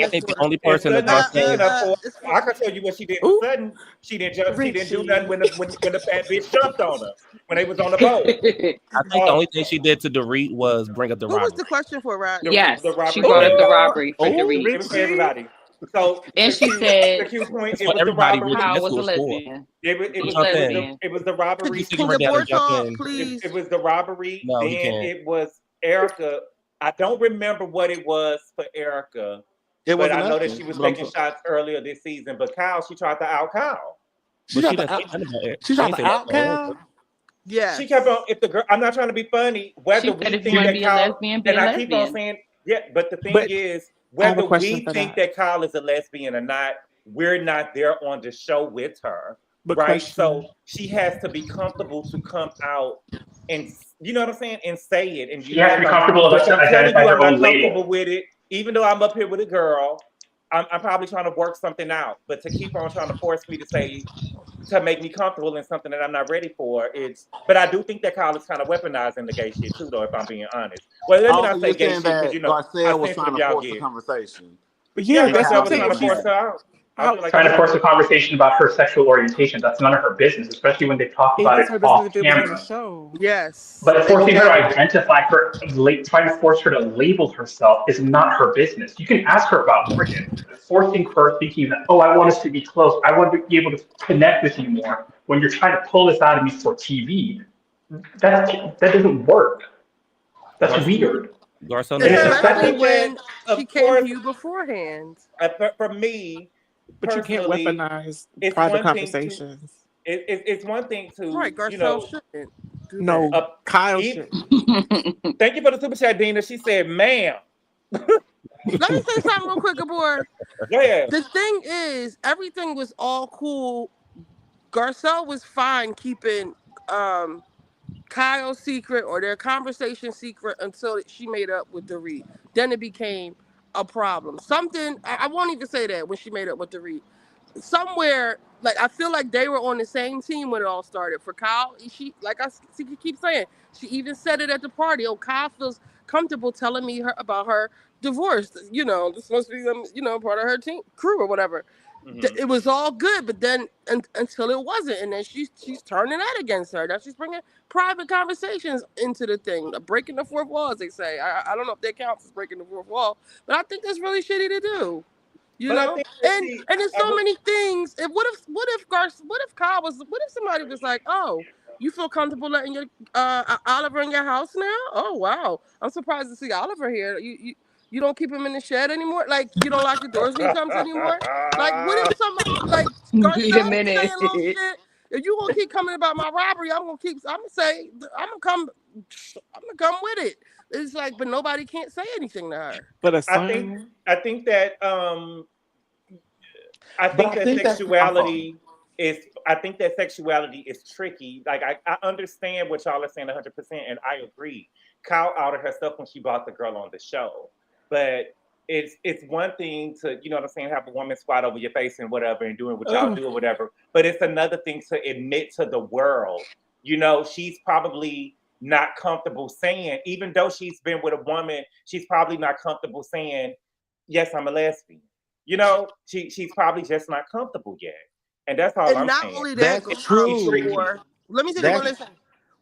think the only person that I can tell you what she did with Sutton. She didn't jump. She didn't do nothing when the fat bitch jumped on her when they was on the boat. I think the only thing she did to Dorit was bring up the robbery. Who was the question for, Rod? Yes, the robbery. she brought up the robbery for Dorit. It was for everybody. So and she said the cue point, it was the robbery. Kyle was a lesbian. It was the robbery. Can GABOR talk, please? It was the robbery. No, then it was Erica. I don't remember what it was for Erica, but I know that she was taking shots earlier this season. But Kyle, she tried to out Kyle. She tried to out Kyle. Yeah. She kept on. If the girl, I'm not trying to be funny. Whether we think that Kyle, and I keep on saying, yeah. But the thing is, whether we think that Kyle is a lesbian or not, we're not there on the show with her, right? So she has to be comfortable to come out and, you know what I'm saying, and say it. And she has to be comfortable enough to identify her own label. Comfortable with it, even though I'm up here with a girl. I'm probably trying to work something out, but to keep on trying to force me to say, to make me comfortable in something that I'm not ready for, but I do think that Kyle is kind of weaponizing the gay shit too, though, if I'm being honest. Well, let me not say gay shit, because Garcelle was trying to force the conversation. But yeah, Garcelle was trying to force her out. Trying to force a conversation about her sexual orientation. That's none of her business, especially when they talk about it off camera. Yes. But forcing her to identify her, trying to force her to label herself is not her business. You can ask her about Morgan. Forcing her thinking that, oh, I want us to be close. I want to be able to connect with you more. When you're trying to pull this out of me for TV, that doesn't work. That's weird. Garcelle, especially when she came to you beforehand. For me, but you can't weaponize private conversations. It's one thing to, right, Garcelle shouldn't. No, Kyle shouldn't. Thank you for the super chat, Dina. She said, ma'am. Let me say something real quick, Gabor. Yeah. The thing is, everything was all cool. Garcelle was fine keeping Kyle's secret or their conversation secret until she made up with Dorit. Then it became a problem. I won't even say that when she made up with Dorit. Somewhere, like, I feel like they were on the same team when it all started. For Kyle, she keep saying, she even said it at the party. Oh, Kyle feels comfortable telling me about her divorce. You know, this must be part of her team crew or whatever. Mm-hmm. It was all good, but then until it wasn't, and then she's turning that against her. Now she's bringing private conversations into the thing, breaking the fourth wall, as they say. I don't know if that counts as breaking the fourth wall, but I think that's really shitty to do. You know, and there's so many things. What if somebody was like, oh, you feel comfortable letting your Oliver in your house now? Oh wow, I'm surprised to see Oliver here. You don't keep him in the shed anymore? Like, you don't lock the doors when he comes anymore? Like, what if somebody, like, wait a minute, saying little shit? If you gonna keep coming about my robbery, I'm gonna come with it. It's like, but nobody can't say anything to her. But I think that sexuality is tricky. Like, I understand what y'all are saying 100%, and I agree. Kyle outed herself when she brought the girl on the show. But it's one thing to, you know what I'm saying, have a woman squat over your face and whatever and doing what y'all do or whatever. But it's another thing to admit to the world. You know, she's probably not comfortable saying, even though she's been with a woman, she's probably not comfortable saying, yes, I'm a lesbian. You know, she's probably just not comfortable yet. And that's all I'm saying. Not only that, that's true. Let me say one thing.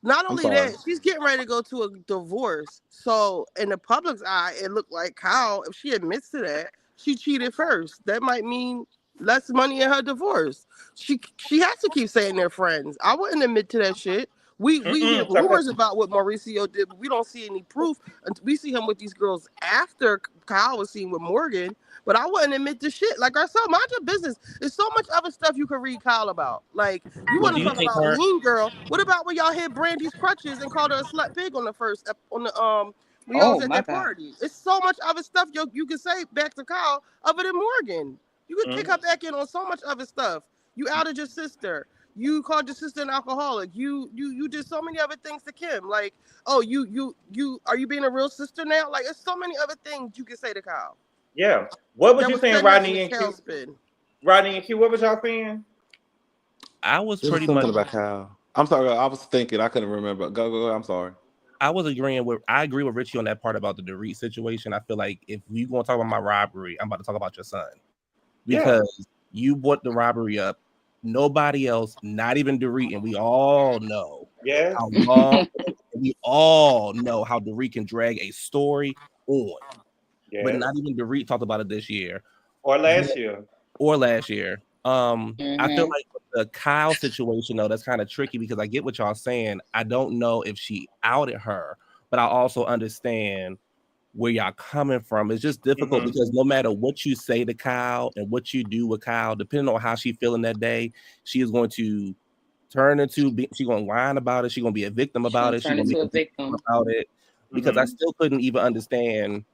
Not only that, she's getting ready to go to a divorce. So in the public's eye, it looked like Kyle, if she admits to that, she cheated first. That might mean less money in her divorce. She has to keep saying they're friends. I wouldn't admit to that shit. We hear rumors about what Mauricio did, but we don't see any proof. We see him with these girls after Kyle was seen with Morgan. But I wouldn't admit to shit. Like Garcelle, mind your business. There's so much other stuff you can read Kyle about. Like you But want do to you talk think about her? Mean Girl. What about when y'all hit Brandy's crutches and called her a slut pig on the first on the when y'all was at my that God. party? It's so much other stuff you can say back to Kyle other than Morgan. You could kick her back in on so much other stuff. You outed your sister. You called your sister an alcoholic. You did so many other things to Kim. Like, oh, you are you being a real sister now? Like, there's so many other things you can say to Kyle. Yeah. What was That you was saying, setting us in Rodney a and Q? tailspin. Rodney and Q, what was y'all saying? I was It was pretty something much. about Kyle. I'm sorry. I was thinking. I couldn't remember. Go. I'm sorry. I was agreeing with. I agree with Richie on that part about the Dorit situation. I feel like if we going to talk about my robbery, I'm about to talk about your son because you brought the robbery up. Nobody else, not even Dorit, and we all know how long. We all know how Dorit can drag a story on, but not even Dorit talked about it this year or last year. I feel like with the Kyle situation though, that's kind of tricky because I get what y'all saying. I don't know if she outed her, but I also understand where y'all coming from. It's just difficult because no matter what you say to Kyle and what you do with Kyle, depending on how she feeling that day, she is going to turn into she's gonna whine about it, she's gonna be a victim about it, she's gonna be a victim about it. Because I still couldn't even understand,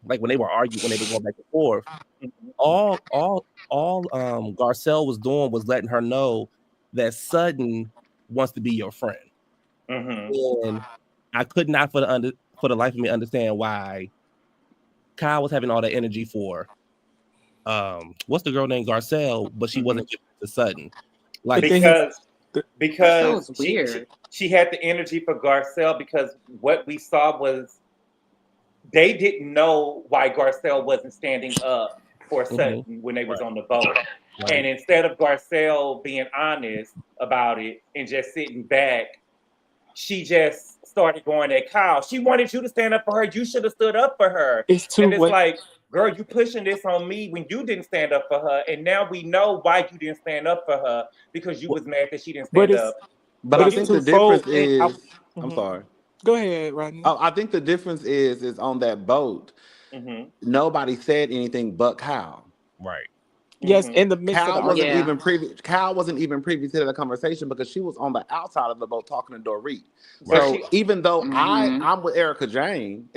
like when they were arguing, when they were going back and forth, all Garcelle was doing was letting her know that Sutton wants to be your friend. And I could not for the life of me understand why Kyle was having all that energy for what's the girl named Garcelle, but she wasn't giving it to Sutton. Like because weird. She had the energy for Garcelle because what we saw was they didn't know why Garcelle wasn't standing up for Sutton when they was on the boat. And instead of Garcelle being honest about it and just sitting back, she just started going at Kyle. She wanted you to stand up for her. You should have stood up for her. It's like, girl, you pushing this on me when you didn't stand up for her. And now we know why you didn't stand up for her because you was mad that she didn't stand up. But I think the difference is, I'm sorry. Go ahead, Rodney. Oh, I think the difference is on that boat. Nobody said anything but Kyle. Right. Yes, in the midst Kyle of the wasn't even privy. Kyle wasn't even privy to the conversation because she was on the outside of the boat talking to Dorit. So even though I'm with Erica Jane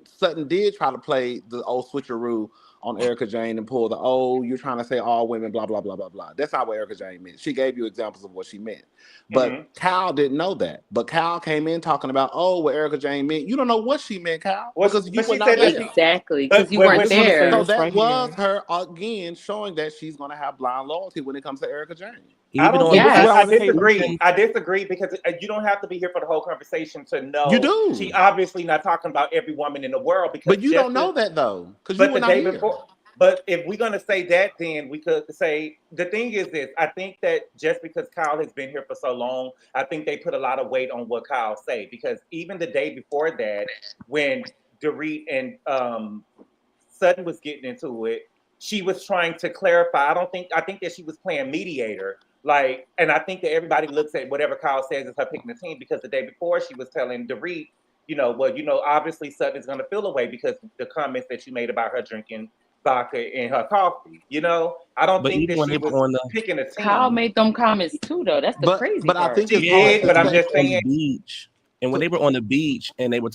Sutton did try to play the old switcheroo on Erica Jane and pull the you're trying to say all women, blah blah blah blah blah. That's not what Erica Jane meant. She gave you examples of what she meant, but Kyle didn't know that. But Kyle came in talking about what Erica Jane meant. You don't know what she meant, Kyle, because you were not there. Exactly, because you weren't there. So that was her again showing that she's going to have blind loyalty when it comes to Erica Jane. I disagree. I disagree because you don't have to be here for the whole conversation to know. You do. She obviously not talking about every woman in the world because. But you don't know that though, because you were not here. But if we're gonna say that, then we could say the thing is this. I think that just because Kyle has been here for so long, I think they put a lot of weight on what Kyle say because even the day before that, when Dorit and Sutton was getting into it, she was trying to clarify. I think that she was playing mediator. Like, and I think that everybody looks at whatever Kyle says as her picking the team because the day before she was telling Dorit, obviously Sutton is going to feel away because the comments that you made about her drinking vodka in her coffee. I don't think that she was picking a team. Kyle made them comments too, though. That's the crazy part. I think she did, but I'm just saying. And when they were on the beach and they were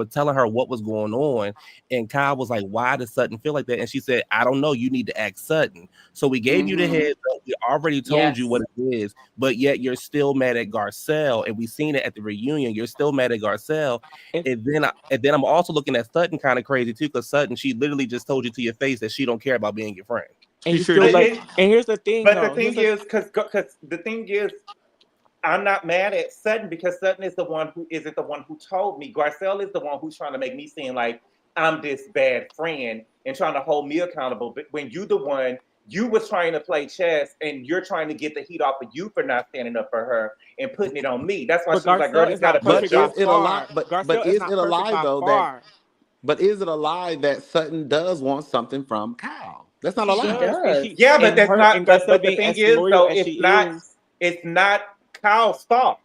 telling her what was going on, and Kyle was like, "Why does Sutton feel like that?" And she said, "I don't know. You need to ask Sutton." So we gave you the heads up. We already told you what it is, but yet you're still mad at Garcelle, and we seen it at the reunion. You're still mad at Garcelle, and then I'm also looking at Sutton kind of crazy too, because Sutton, she literally just told you to your face that she don't care about being your friend. And you still and here's the thing. But the thing is, because the thing is. I'm not mad at Sutton because Sutton is the one who isn't the one who told me. Garcelle is the one who's trying to make me seem like I'm this bad friend and trying to hold me accountable. But when you the one, you was trying to play chess and you're trying to get the heat off of you for not standing up for her and putting it on me. That's why she was like, girl, it's got to But is it a lie? But is it a lie though that? But is it a lie that Sutton does want something from Kyle? That's not a She lie. does. Yeah, but and that's her not. and But Garcelle the being thing as is, loyal though, as it's she not. is. It's not Kyle's fault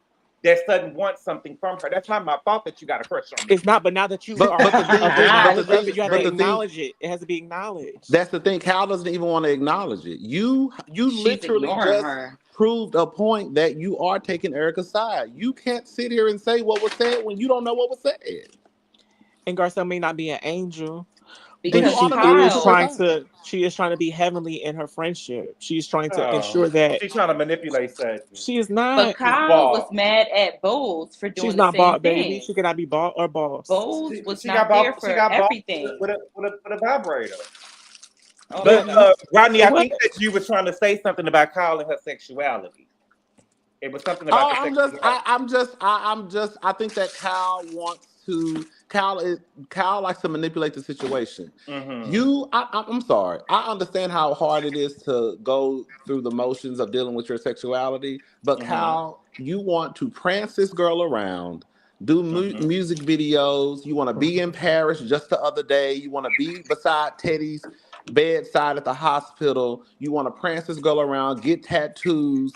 that Sutton wants something from her. That's not my fault that you got a crush on me. It's not, but now that you But are but the thing, a big but the knowledge of thing, it, you have but to the thing, acknowledge it. It has to be acknowledged. that's the thing. Cal doesn't even want to acknowledge it. You She's literally ignoring just her. proved a point that you are taking Erica's side. You can't sit here and say what was said when you don't know what was said. And Garcelle may not be an angel, but Then you Because she automatically is took her Kyle, trying side. to. She is trying to be heavenly in her friendship. She's trying to Oh, ensure that she's trying to manipulate Sutton. she is but not. She's Kyle was bald. mad at Bowles for She's doing the not same bought, baby. thing. She cannot be bought or boss. Bowles was She got not there bald. She for got bald everything. with a vibrator. Oh, But okay. Rodney, I What? think that you were trying to say something about Kyle and her sexuality. It was something about Oh, the sexuality. I think that Kyle wants to. Kyle likes to manipulate the situation. Mm-hmm. I'm sorry. I understand how hard it is to go through the motions of dealing with your sexuality, but Mm-hmm. Kyle, you want to prance this girl around, do Mm-hmm. music videos. You want to be in Paris just the other day. You want to be beside Teddy's bedside at the hospital. You want to prance this girl around, get tattoos,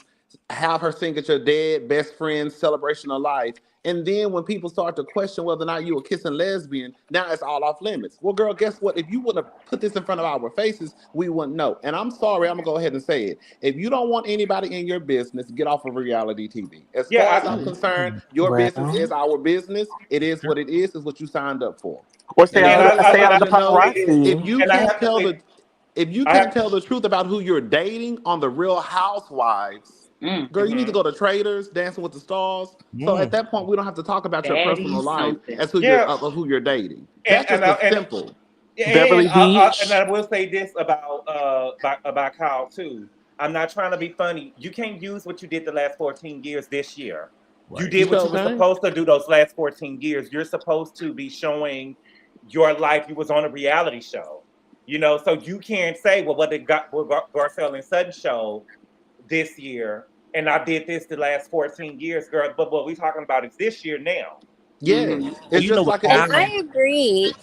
have her sing at your dead best friend's celebration of life. And then when people start to question whether or not you a kissing lesbian, now it's all off limits. Well, girl, guess what? If you would have put this in front of our faces, we wouldn't know. And I'm sorry, I'm gonna go ahead and say it. If you don't want anybody in your business, get off of reality TV. As far as Yeah, I'm concerned, your business Well, is our business. It is what it is what you signed up for. or stay And out I and of just the I stay out want of you the to know if paparazzi. you and I can't have to tell say, the if you I can't have. tell the truth about who you're dating on the Real Housewives, Mm, girl, you need to Mm-hmm. go to Traders, Dancing with the Stars. So at Mm. that point, we don't have to talk about your personal daddy life something. as who you're Yeah, of who you're dating. and That's and just I, a and simple. Beverly and Beach. I will say this about Kyle too. I'm not trying to be funny. You can't use what you did the last 14 years this year. You Right. You did what you sure were can. supposed to do those last 14 years. You're supposed to be showing your life. You was on a reality show, so you can't say, well, what Garcelle and Sutton show this year, and I did this the last 14 years, girl. But what we talking about is this year now. Yes, Well, it's you know just what, like it And is. Kyle? I agree.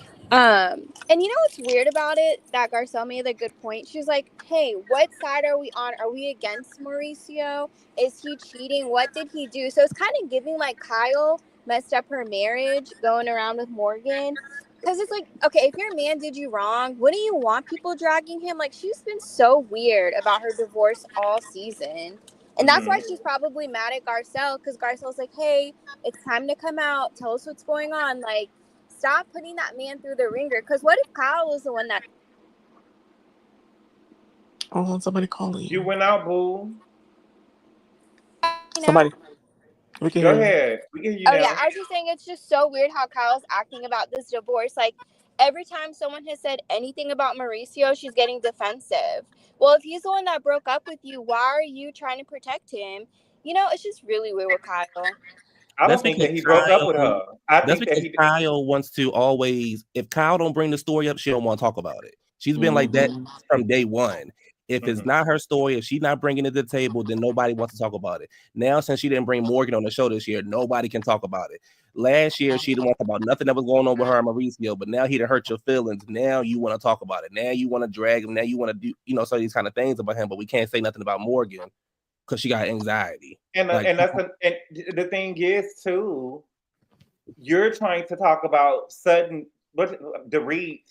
And you know what's weird about it? That Garcelle made a good point. She's like, hey, what side are we on? Are we against Mauricio? Is he cheating? What did he do? So it's kind of giving like Kyle messed up her marriage going around with Morgan. Because it's like, okay, if your man did you wrong, wouldn't you want people dragging him? Like, she's been so weird about her divorce all season. And that's why Hmm. she's probably mad at Garcelle, because Garcelle's like, hey, it's time to come out. Tell us what's going on. Like, stop putting that man through the ringer. Because what if Kyle was the one that, Oh, somebody calling You you. went out, boo. you know? Somebody, we can Go hear you. ahead. We can hear you Oh, yeah. now. I was just saying it's just so weird how Kyle's acting about this divorce. Like, every time someone has said anything about Mauricio, she's getting defensive. Well, if he's the one that broke up with you, why are you trying to protect him? You know, it's just really weird with Kyle. I don't That's think because that he broke up with Kyle. her. I That's think that because he. Kyle wants to always. If Kyle don't bring the story up, she don't want to talk about it. She's been like that Mm-hmm. from day one. If it's Mhm. not her story, if she's not bringing it to the table, then nobody wants to talk about it. Now, since she didn't bring Morgan on the show this year, nobody can talk about it. Last year, she didn't want to talk about nothing that was going on with her and Mauricio, but now he done hurt your feelings. Now you want to talk about it. Now you want to drag him. Now you want to do, some of these kind of things about him, but we can't say nothing about Morgan because she got anxiety. And Like, and and the thing is too, you're trying to talk about Sutton. What the Reed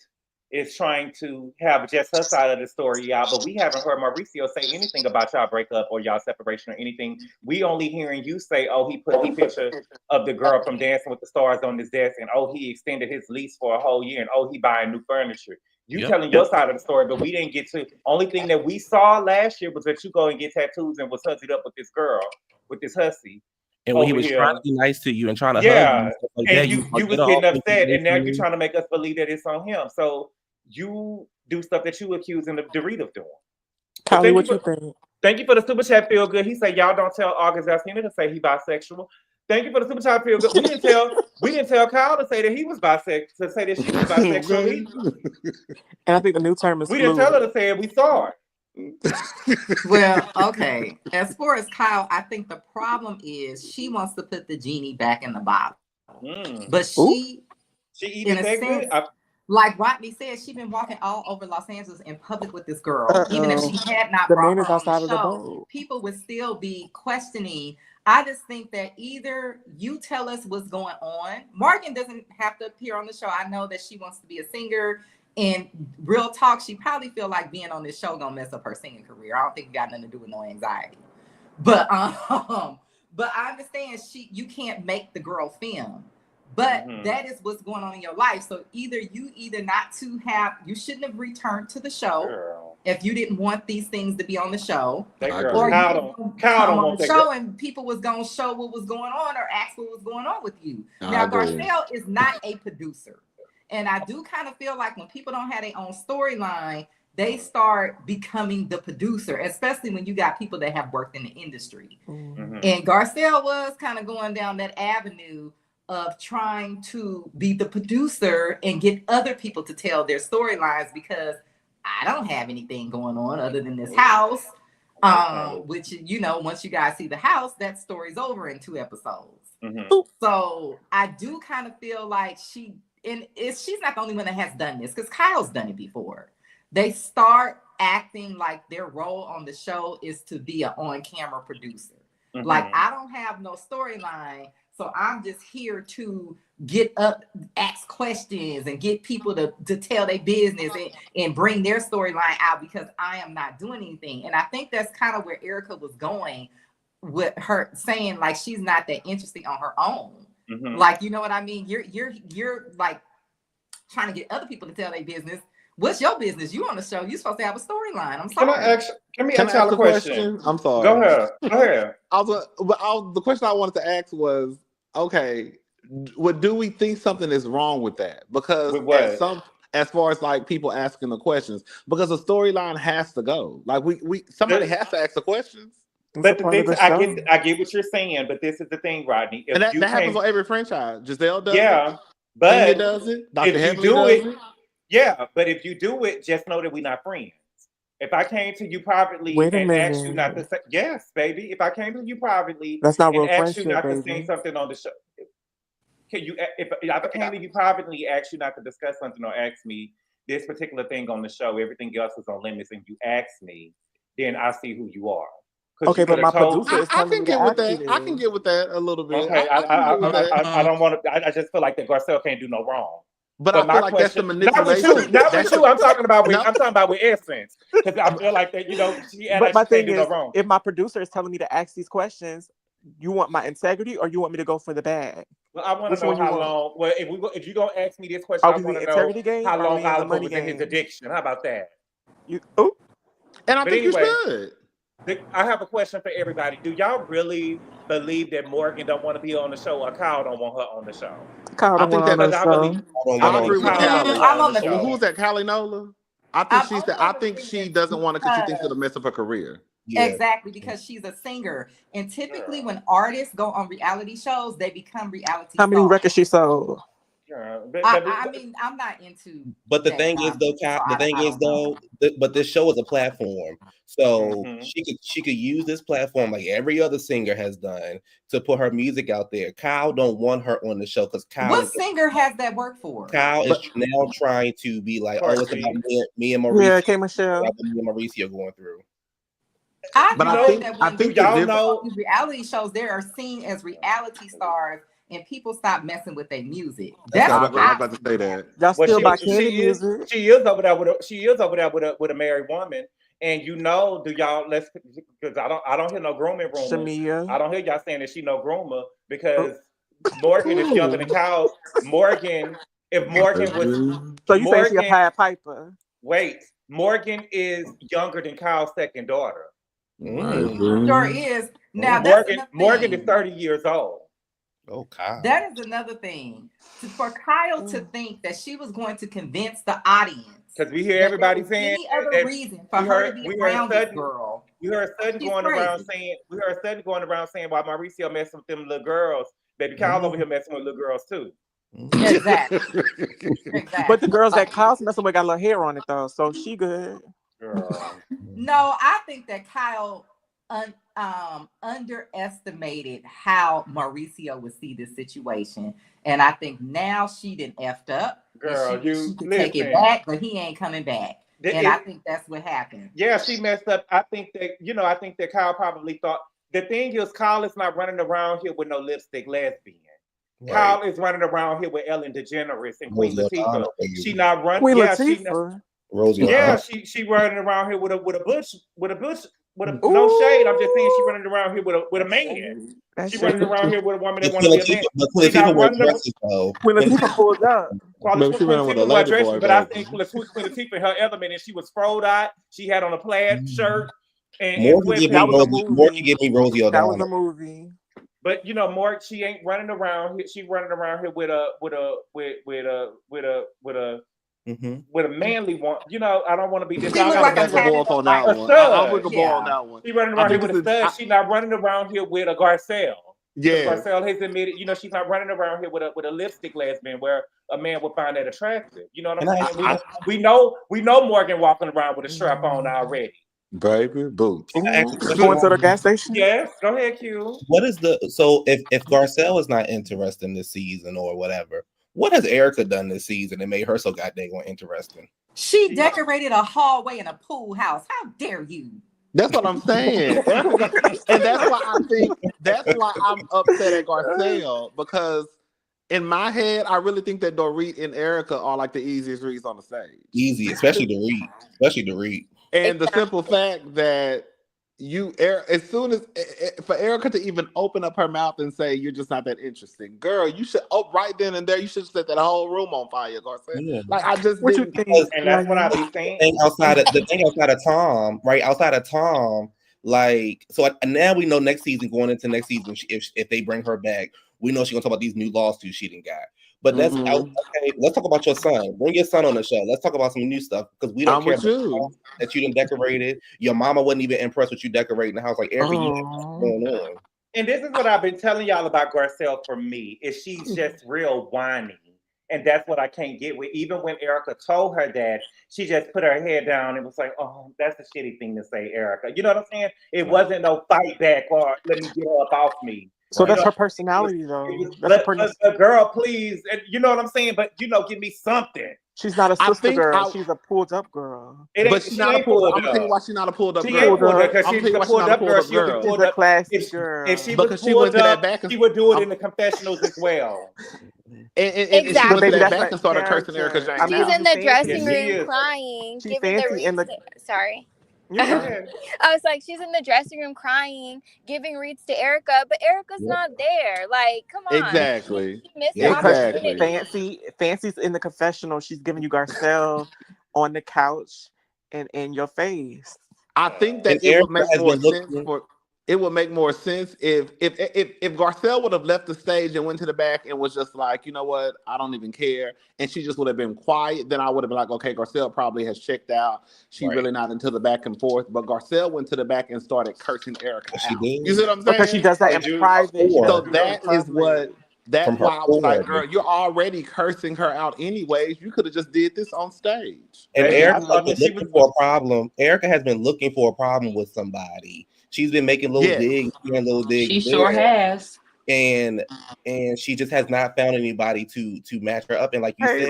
is trying to have just her side of the story out, but we haven't heard Mauricio say anything about y'all breakup or y'all separation or anything. We only hearing you say, "Oh, he put the picture of the girl from Dancing with the Stars on his desk," and "Oh, he extended his lease for a whole year," and "Oh, he buying new furniture." You yep. telling your side of the story, but we didn't get to. Only thing that we saw last year was that you go and get tattoos and was hussied up with this girl, with this hussy And when he over was trying here. to be nice to you and trying to hug you Yeah, and stuff like and that, you was get off getting and get upset, away and now from you're me. trying to make us believe that it's on him. So you do stuff that you accusing the Dorit of doing. But Kylie, what you think? thank you for the super chat. Feel good. He said y'all don't tell August Alsina to say he bisexual. Thank you for the super chat. Feel good. We didn't tell Kyle to say that he was bisexual, to say that she was bisexual. And I think the new term is We didn't tell her fluid. to say it. We saw it. Well, okay. As far as Kyle, I think the problem is she wants to put the genie back in the bottle. Mm. But Ooh. she, She in eating a that sense, good. Like Rodney said, she's been walking all over Los Angeles in public with this girl. Even if she had not The brought man her is on the outside of the show, boat. people would still be questioning. I just think that either you tell us what's going on. Morgan doesn't have to appear on the show. I know that she wants to be a singer. And real talk, she probably feel like being on this show gonna mess up her singing career. I don't think it got nothing to do with no anxiety. But I understand you can't make the girl film. But that is what's going on in your life. So you shouldn't have returned to the show if you didn't want these things to be on the show. Or you come on the show and people was going to show what was going on or ask what was going on with you. Now, Garcelle is not a producer. And I do kind of feel like when people don't have their own storyline, they start becoming the producer, especially when you got people that have worked in the industry. And Garcelle was kind of going down that avenue of trying to be the producer and get other people to tell their storylines, because I don't have anything going on other than this house, which, you know, once you guys see the house, that story's over in 2 episodes. So I do kind of feel like she's not the only one that has done this, because Kyle's done it before. They start acting like their role on the show is to be an on-camera producer. Like, I don't have no storyline, so I'm just here to get up, ask questions, and get people to tell their business and bring their storyline out, because I am not doing anything. And I think that's kind of where Erica was going with her saying, like, she's not that interesting on her own. Like, you know what I mean? You're like trying to get other people to tell their business. What's your business? You on the show? You're supposed to have a storyline. I'm sorry. Can I ask a question? I'm sorry. Go ahead. The question I wanted to ask was, okay, do we think something is wrong with that? Because as far as like people asking the questions, because the storyline has to go. Like somebody has to ask the questions. But I get what you're saying, but this is the thing, Rodney. And that happens on every franchise. Giselle does it. Yeah, but Kenya does it. Dr. Heavenly does it. Yeah, but if you do it, just know that we're not friends. If I came to you privately and asked you not to say, yes, baby. If I came to you privately and asked you not to say something on the show, if I came to you privately, asked you not to discuss something or ask me this particular thing on the show, everything else is on limits, and you ask me, then I see who you are. Okay, but my producer is I can get with that. I can get with that a little bit. Okay, I don't want to. I just feel like that Garcelle can't do no wrong. But I feel like that's the manipulation. Not with you. I'm talking about with Essence, because I feel like that. You know, she can't do no wrong. If my producer is telling me to ask these questions, you want my integrity or you want me to go for the bag? Well, I want to know how long. Well, if you're gonna ask me this question, I want to know how long Oliver was in his addiction. How about that? And I think you should. I have a question for everybody. Do y'all really believe that Morgan don't want to be on the show, or Kyle don't want her on the show? Kyle don't want her on the show. I agree with Callie. I'm on the show. Who's that? Callie Nola? I think she doesn't want to, because she thinks it'll mess up her career. Yeah. Exactly, because she's a singer, and typically when artists go on reality shows, they become reality stars. How many records she sold? I mean, I'm not into. But the thing is, though, but this show is a platform, so she could use this platform like every other singer has done to put her music out there. Kyle don't want her on the show because Kyle. What singer has that work for? Kyle is now trying to be like, oh, it's about me and Mauricio. Yeah, okay, Michelle. Me and Mauricio going through. I think y'all know these reality shows, they are seen as reality stars, and people stop messing with their music. That's what I was about to say. That y'all still buy candy music. She is over there with a married woman, and do y'all because I don't hear no grooming rumors. Shamia. I don't hear y'all saying that she no groomer, because Morgan is younger than Kyle. If Morgan was so you say she's a Pied Piper? Wait, Morgan is younger than Kyle's second daughter. Sure is. Now Morgan is 30 years old. Oh, Kyle. That is another thing. For Kyle to think that she was going to convince the audience, because we hear everybody saying any other reason for her to be around this girl. We heard Sutton going around saying, why Mauricio messing with them little girls. Baby Kyle over here messing with little girls too. Exactly. But the girls that Kyle's messing with got a little hair on it though, so she good. No, I think that Kyle underestimated how Mauricio would see this situation. And I think now she done effed up. Girl, she could take it back, but he ain't coming back. I think that's what happened. Yeah, she messed up. I think that Kyle probably thought, the thing is, Kyle is not running around here with no lipstick lesbian. Right. Kyle is running around here with Ellen DeGeneres and Queen Latifah. She not running. Queen Latifah. She running around here with a no shade. I'm just saying she running around here with a man. She running around here with a woman that wants to be a man. Queen Latifah pulled up. She running with a lady boy, but I think Queen Latifah in her element, and she was froed out. She had on a plaid shirt. Morgan gave me Rosie O'Donnell. That was a movie. But Morgan, she ain't running around here. She running around here with a manly one. I don't want to be this. I'm with Gabor on that one. She running around here with a stud. She's not running around here with a Garcelle. Yeah, Garcelle has admitted, she's not running around here with a lipstick lesbian where a man would find that attractive. You know what I'm saying? We know Morgan walking around with a strap on already. Baby boots. Going to the gas station? Yes, go ahead, Q. If Garcelle is not interested in this season or whatever, what has Erica done this season that made her so goddamn interesting? She decorated a hallway in a pool house. How dare you? That's what I'm saying. And that's why I'm upset at Garcelle, because in my head, I really think that Dorit and Erica are like the easiest reads on the stage. Easy, especially Dorit. And the simple fact that as soon as for Erica to even open up her mouth and say you're just not that interesting, girl, you should right then and there you should set that whole room on fire, Garcelle. Yeah. Like I just what didn't. You think? And that's what I be saying. Outside of Tom, right? Outside of Tom, like now we know next season, going into next season, if they bring her back, we know she's gonna talk about these new lawsuits she didn't got. But that's okay. Let's talk about your son. Bring your son on the show. Let's talk about some new stuff because we don't care about that you done decorated. Your mama wasn't even impressed with you decorating the house. Like Erica, you know what's going on. And this is what I've been telling y'all about Garcelle. For me, is she's just real whiny, and that's what I can't get with. Even when Erica told her that, she just put her head down and was like, "Oh, that's a shitty thing to say, Erica." You know what I'm saying? It wasn't no fight back or let me get her up off me. So that's her personality, though. Girl, please. You know what I'm saying? But, give me something. She's not a sister girl. She's a pulled up girl. But she's not a pulled up. I'm telling you why she's not a pulled up girl. She ain't pulled up because she's a pulled up girl. She's a classy girl. If she was pulled up, she would do it in the confessionals as well. And she went to that back and started cursing Erica Jane. She's in the dressing room crying. She's fancy in the... Sorry. I was like, she's in the dressing room crying, giving reads to Erica, but Erica's not there. Like, come on. Exactly. Fancy's in the confessional. She's giving you Garcelle on the couch and in your face. I think that it would make more sense it would make more sense if Garcelle would have left the stage and went to the back and was just like, you know what, I don't even care, and she just would have been quiet, then I would have been like, okay, Garcelle probably has checked out. She's really not into the back and forth. But Garcelle went to the back and started cursing Erica out. You see what I'm saying? Because she does that in private. So that's why I was like, girl, you're already cursing her out anyways. You could have just did this on stage. And Erica looking for a problem. Erica has been looking for a problem with somebody. She's been making little digs, She sure has. And she just has not found anybody to match her up. And like you said,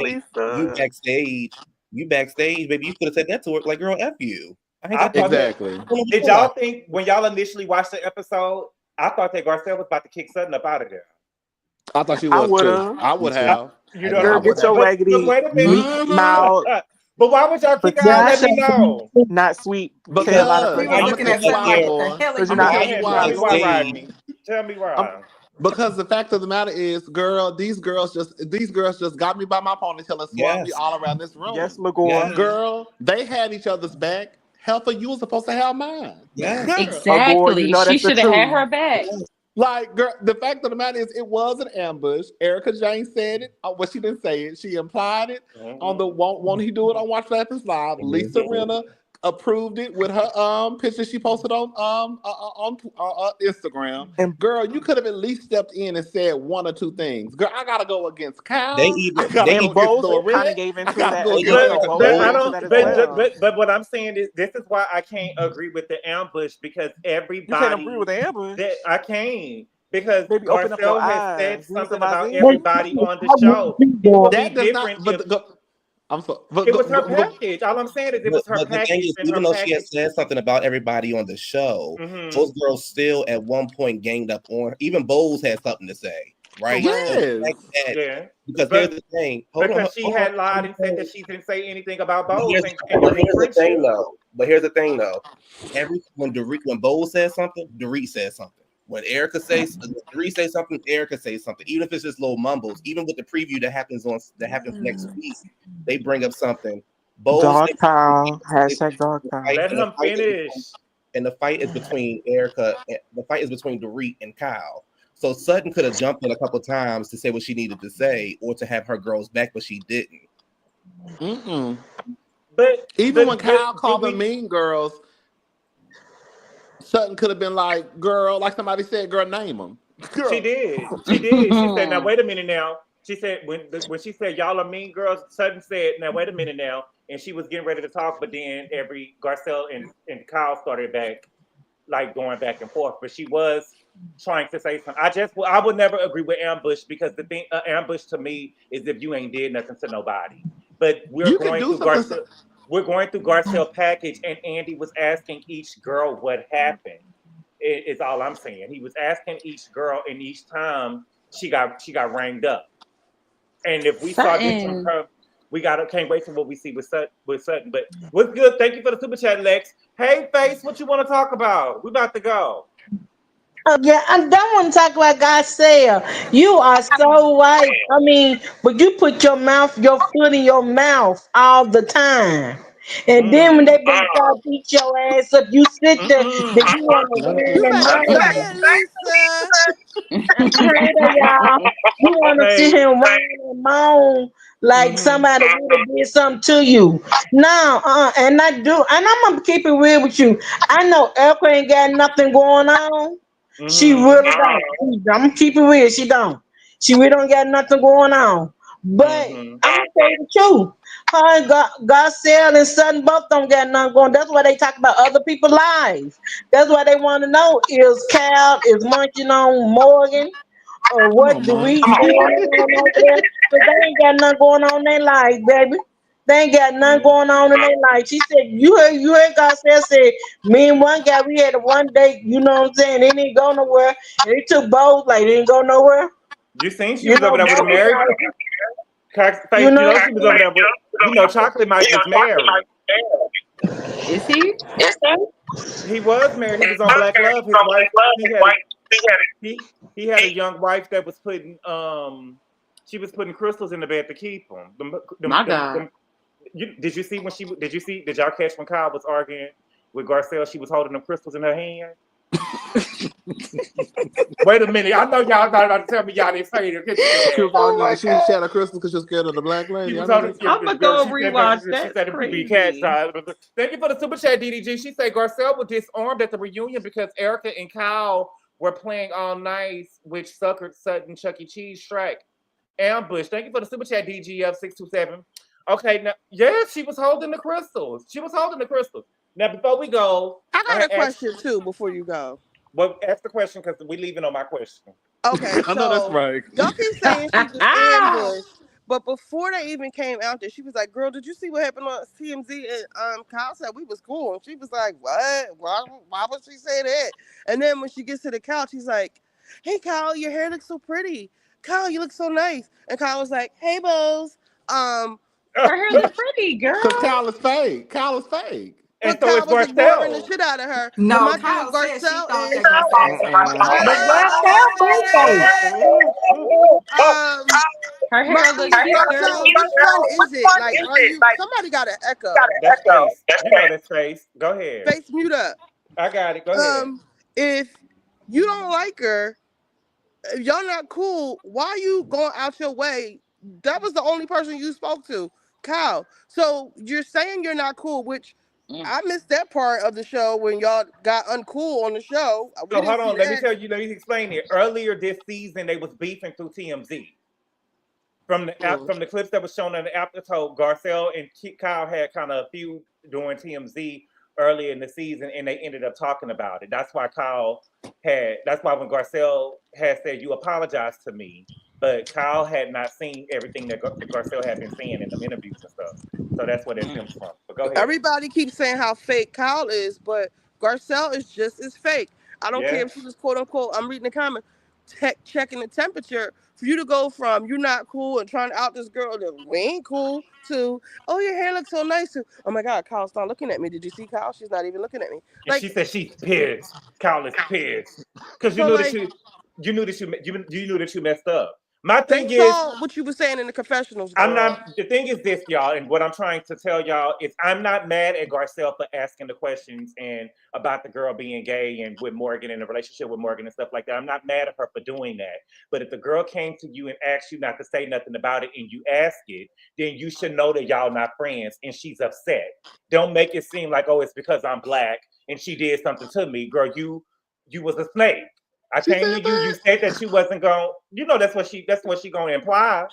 you backstage, baby, you could have said that to her, like, girl, F you. Exactly. Did y'all think when y'all initially watched the episode, I thought that Garcelle was about to kick Sutton up out of there? I thought she was too. I would have. Girl, get your raggedy mouth. But why would y'all kick her out? Let me know. Not sweet. Because we were looking at Tell me why. Because the fact of the matter is, girl, these girls just got me by my ponytail and swung me all around this room. Yes, McGore. Girl, they had each other's back. Helper, you were supposed to have mine. Yes. Exactly. She should have had her back. Like, girl, the fact of the matter is, it was an ambush. Erica Jane said it. Well, she didn't say it. She implied it on the Won't He Do It on Watch Laughing Live. Lisa Rinna approved it with her picture she posted on Instagram. And girl, you could have at least stepped in and said one or two things. Girl, I gotta go against Cal. I gotta go against Doreen. Gave into I gotta that. go But what I'm saying is, this is why I can't agree with the ambush, because everybody. You can't agree with the ambush. I can't. Because Baby, open up your Garcelle has eyes. said Use something the about Mazine. everybody on the show. It would be That does different not. if I'm sorry. it was her package. All I'm saying is it was her But the thing package. is, And even her though she had package. said something about everybody on the show, Mhm. those girls still at one point ganged up on her. Even Bowles had something to say, right? Yes. So Yeah. because here's the thing. Because she had lied and said that she didn't say anything about But Bowles. here's the thing, though. When Bowles says something, Dorit says something. When Erica says, Dorit says something, Erica says something. Even if it's just little mumbles, even with the preview that happens next week, they bring up something. Dog pile. Hashtag dog pile. Let him finish. And the fight is between Erica. The fight is between Dorit and Kyle. So Sutton could have jumped in a couple times to say what she needed to say, or to have her girls back, but she didn't. But even when Kyle called them mean girls, Sutton could have been like, "Girl," like somebody said, "Girl, name them." Girl. She did. She said, "Now wait a minute now." She said when she said y'all are mean girls, Sutton said, "Now wait a minute now," and she was getting ready to talk, but then Garcelle and Kyle started back, like going back and forth. But she was trying to say something. I would never agree with ambush, because the thing ambush to me is if you ain't did nothing to nobody. But we're going through Garcelle package, and Andy was asking each girl what happened. Is all I'm saying. He was asking each girl, and each time she got ranged up. And if we saw this from her, can't wait for what we see with Sutton. But what's good? Thank you for the super chat, Lex. Hey, Face, what you want to talk about? We about to go. Oh yeah, I don't want to talk about Garcelle. You are so right. I mean, but you put your foot in your mouth all the time. And then when they been trying to beat your ass up, you sit there, then you want to You win better and say it, Lisa. y'all. You want to sit here and whine and moan like somebody would have did something to you. No, and I do, and I'm gonna keep it real with you. I know Elka ain't got nothing going on. She really don't. I'm gonna keep it real. She don't. She really don't got nothing going on. But I'm gonna tell you the truth. Her and Garcelle and Sutton both don't got nothing going. That's why they talk about other people's lives. That's why they want to know, is Cal is munching on Morgan, or what do we doing over there? But they ain't got nothing going on in their life, baby. They ain't got nothing going on in their life. She said, you heard Garcelle say, me and one guy, we had a one date, you know what I'm saying? They didn't go nowhere. And they took both, like, they didn't go nowhere. You seen she was over there with a married Face, she was over there with, Chocolate Mike was married. Is he? He was married. He was on Black Love. His wife, he had a young wife that was putting she was putting crystals in the bed to keep him. My God. Did y'all catch when Kyle was arguing with Garcelle? She was holding them crystals in her hand. Wait a minute. I know y'all not about to tell me y'all didn't say it. She had a crystal because she was scared of the black lady. I'm gonna go rewatch that. That's crazy. Thank you for the super chat, DDG. She said Garcelle was disarmed at the reunion because Erica and Kyle were playing all nice, which suckered Sutton Chuck E. Cheese strike. Ambush. Thank you for the super chat, DGF627. Okay, now, she was holding the crystals. Now, before we go, I got a question too before you go. Well, ask the question because we're leaving on my question. Okay, I know that's right. Y'all keep saying she was ambushed, but before they even came out there, she was like, "Girl, did you see what happened on TMZ?" And Kyle said we was cool, and she was like, "What? Why would she say that?" And then when she gets to the couch, he's like, "Hey, Kyle, your hair looks so pretty. Kyle, you look so nice." And Kyle was like, "Hey, Bose, her hair look pretty, girl." Because Kyle is fake. And so Kyle was ignoring the shit out of her. No, my Kyle Garcelle said she thought is. Her hair looks cute, girl. Which one is it? Like, are you? Somebody got an echo. That's Face. You know that's Face. Go ahead. Face, mute up. I got it. Go ahead. If you don't like her, if y'all not cool, why you going out your way? That was the only person you spoke to, Kyle. So you're saying you're not cool, which I missed that part of the show when y'all got uncool on the show. So hold on, let me tell you. Let me explain it. Earlier this season, they was beefing through TMZ. From the clips that was shown on the episode, Garcelle and Kyle had kind of a feud during TMZ early in the season, and they ended up talking about it. That's why that's why when Garcelle had said, "You apologize to me," but Kyle had not seen everything that Garcelle had been saying in the interviews and stuff. So that's where that stems from. But go ahead. Everybody keeps saying how fake Kyle is, but Garcelle is just as fake. I don't care if she was quote unquote, I'm reading the comment, checking the temperature. For you to go from "you're not cool" and trying to out this girl that we ain't cool to "oh, your hair looks so nice" to "oh my God, Kyle's not looking at me. Did you see Kyle? She's not even looking at me." Like, she said she's pissed. Kyle is pissed because you knew that you messed up. My thing is, what you were saying in the confessionals. I'm not. The thing is this, y'all, and what I'm trying to tell y'all is, I'm not mad at Garcelle for asking the questions and about the girl being gay and with Morgan and the relationship with Morgan and stuff like that. I'm not mad at her for doing that. But if the girl came to you and asked you not to say nothing about it, and you ask it, then you should know that y'all not friends, and she's upset. Don't make it seem like, oh, it's because I'm black and she did something to me, girl. You was a snake. I came to you. You said that she wasn't going. That's what she going to imply.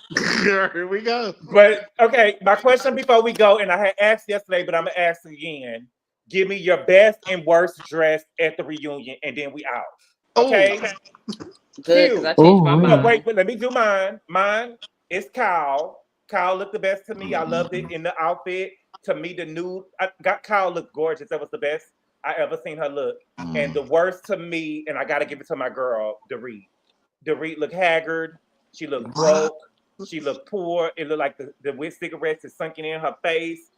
Here we go. But okay, my question before we go, and I had asked yesterday, but I'm gonna ask again. Give me your best and worst dress at the reunion, and then we out. Okay. Good, because I changed my mind. Wait, but let me do mine. Mine is Kyle. Kyle looked the best to me. I loved it in the outfit. To me, the nude. Kyle looked gorgeous. That was the best I ever seen her look. And the worst to me, and I gotta give it to my girl, Dorit. Dorit looked haggard. She looked broke. She looked poor. It looked like the wet cigarettes is sunken in her face.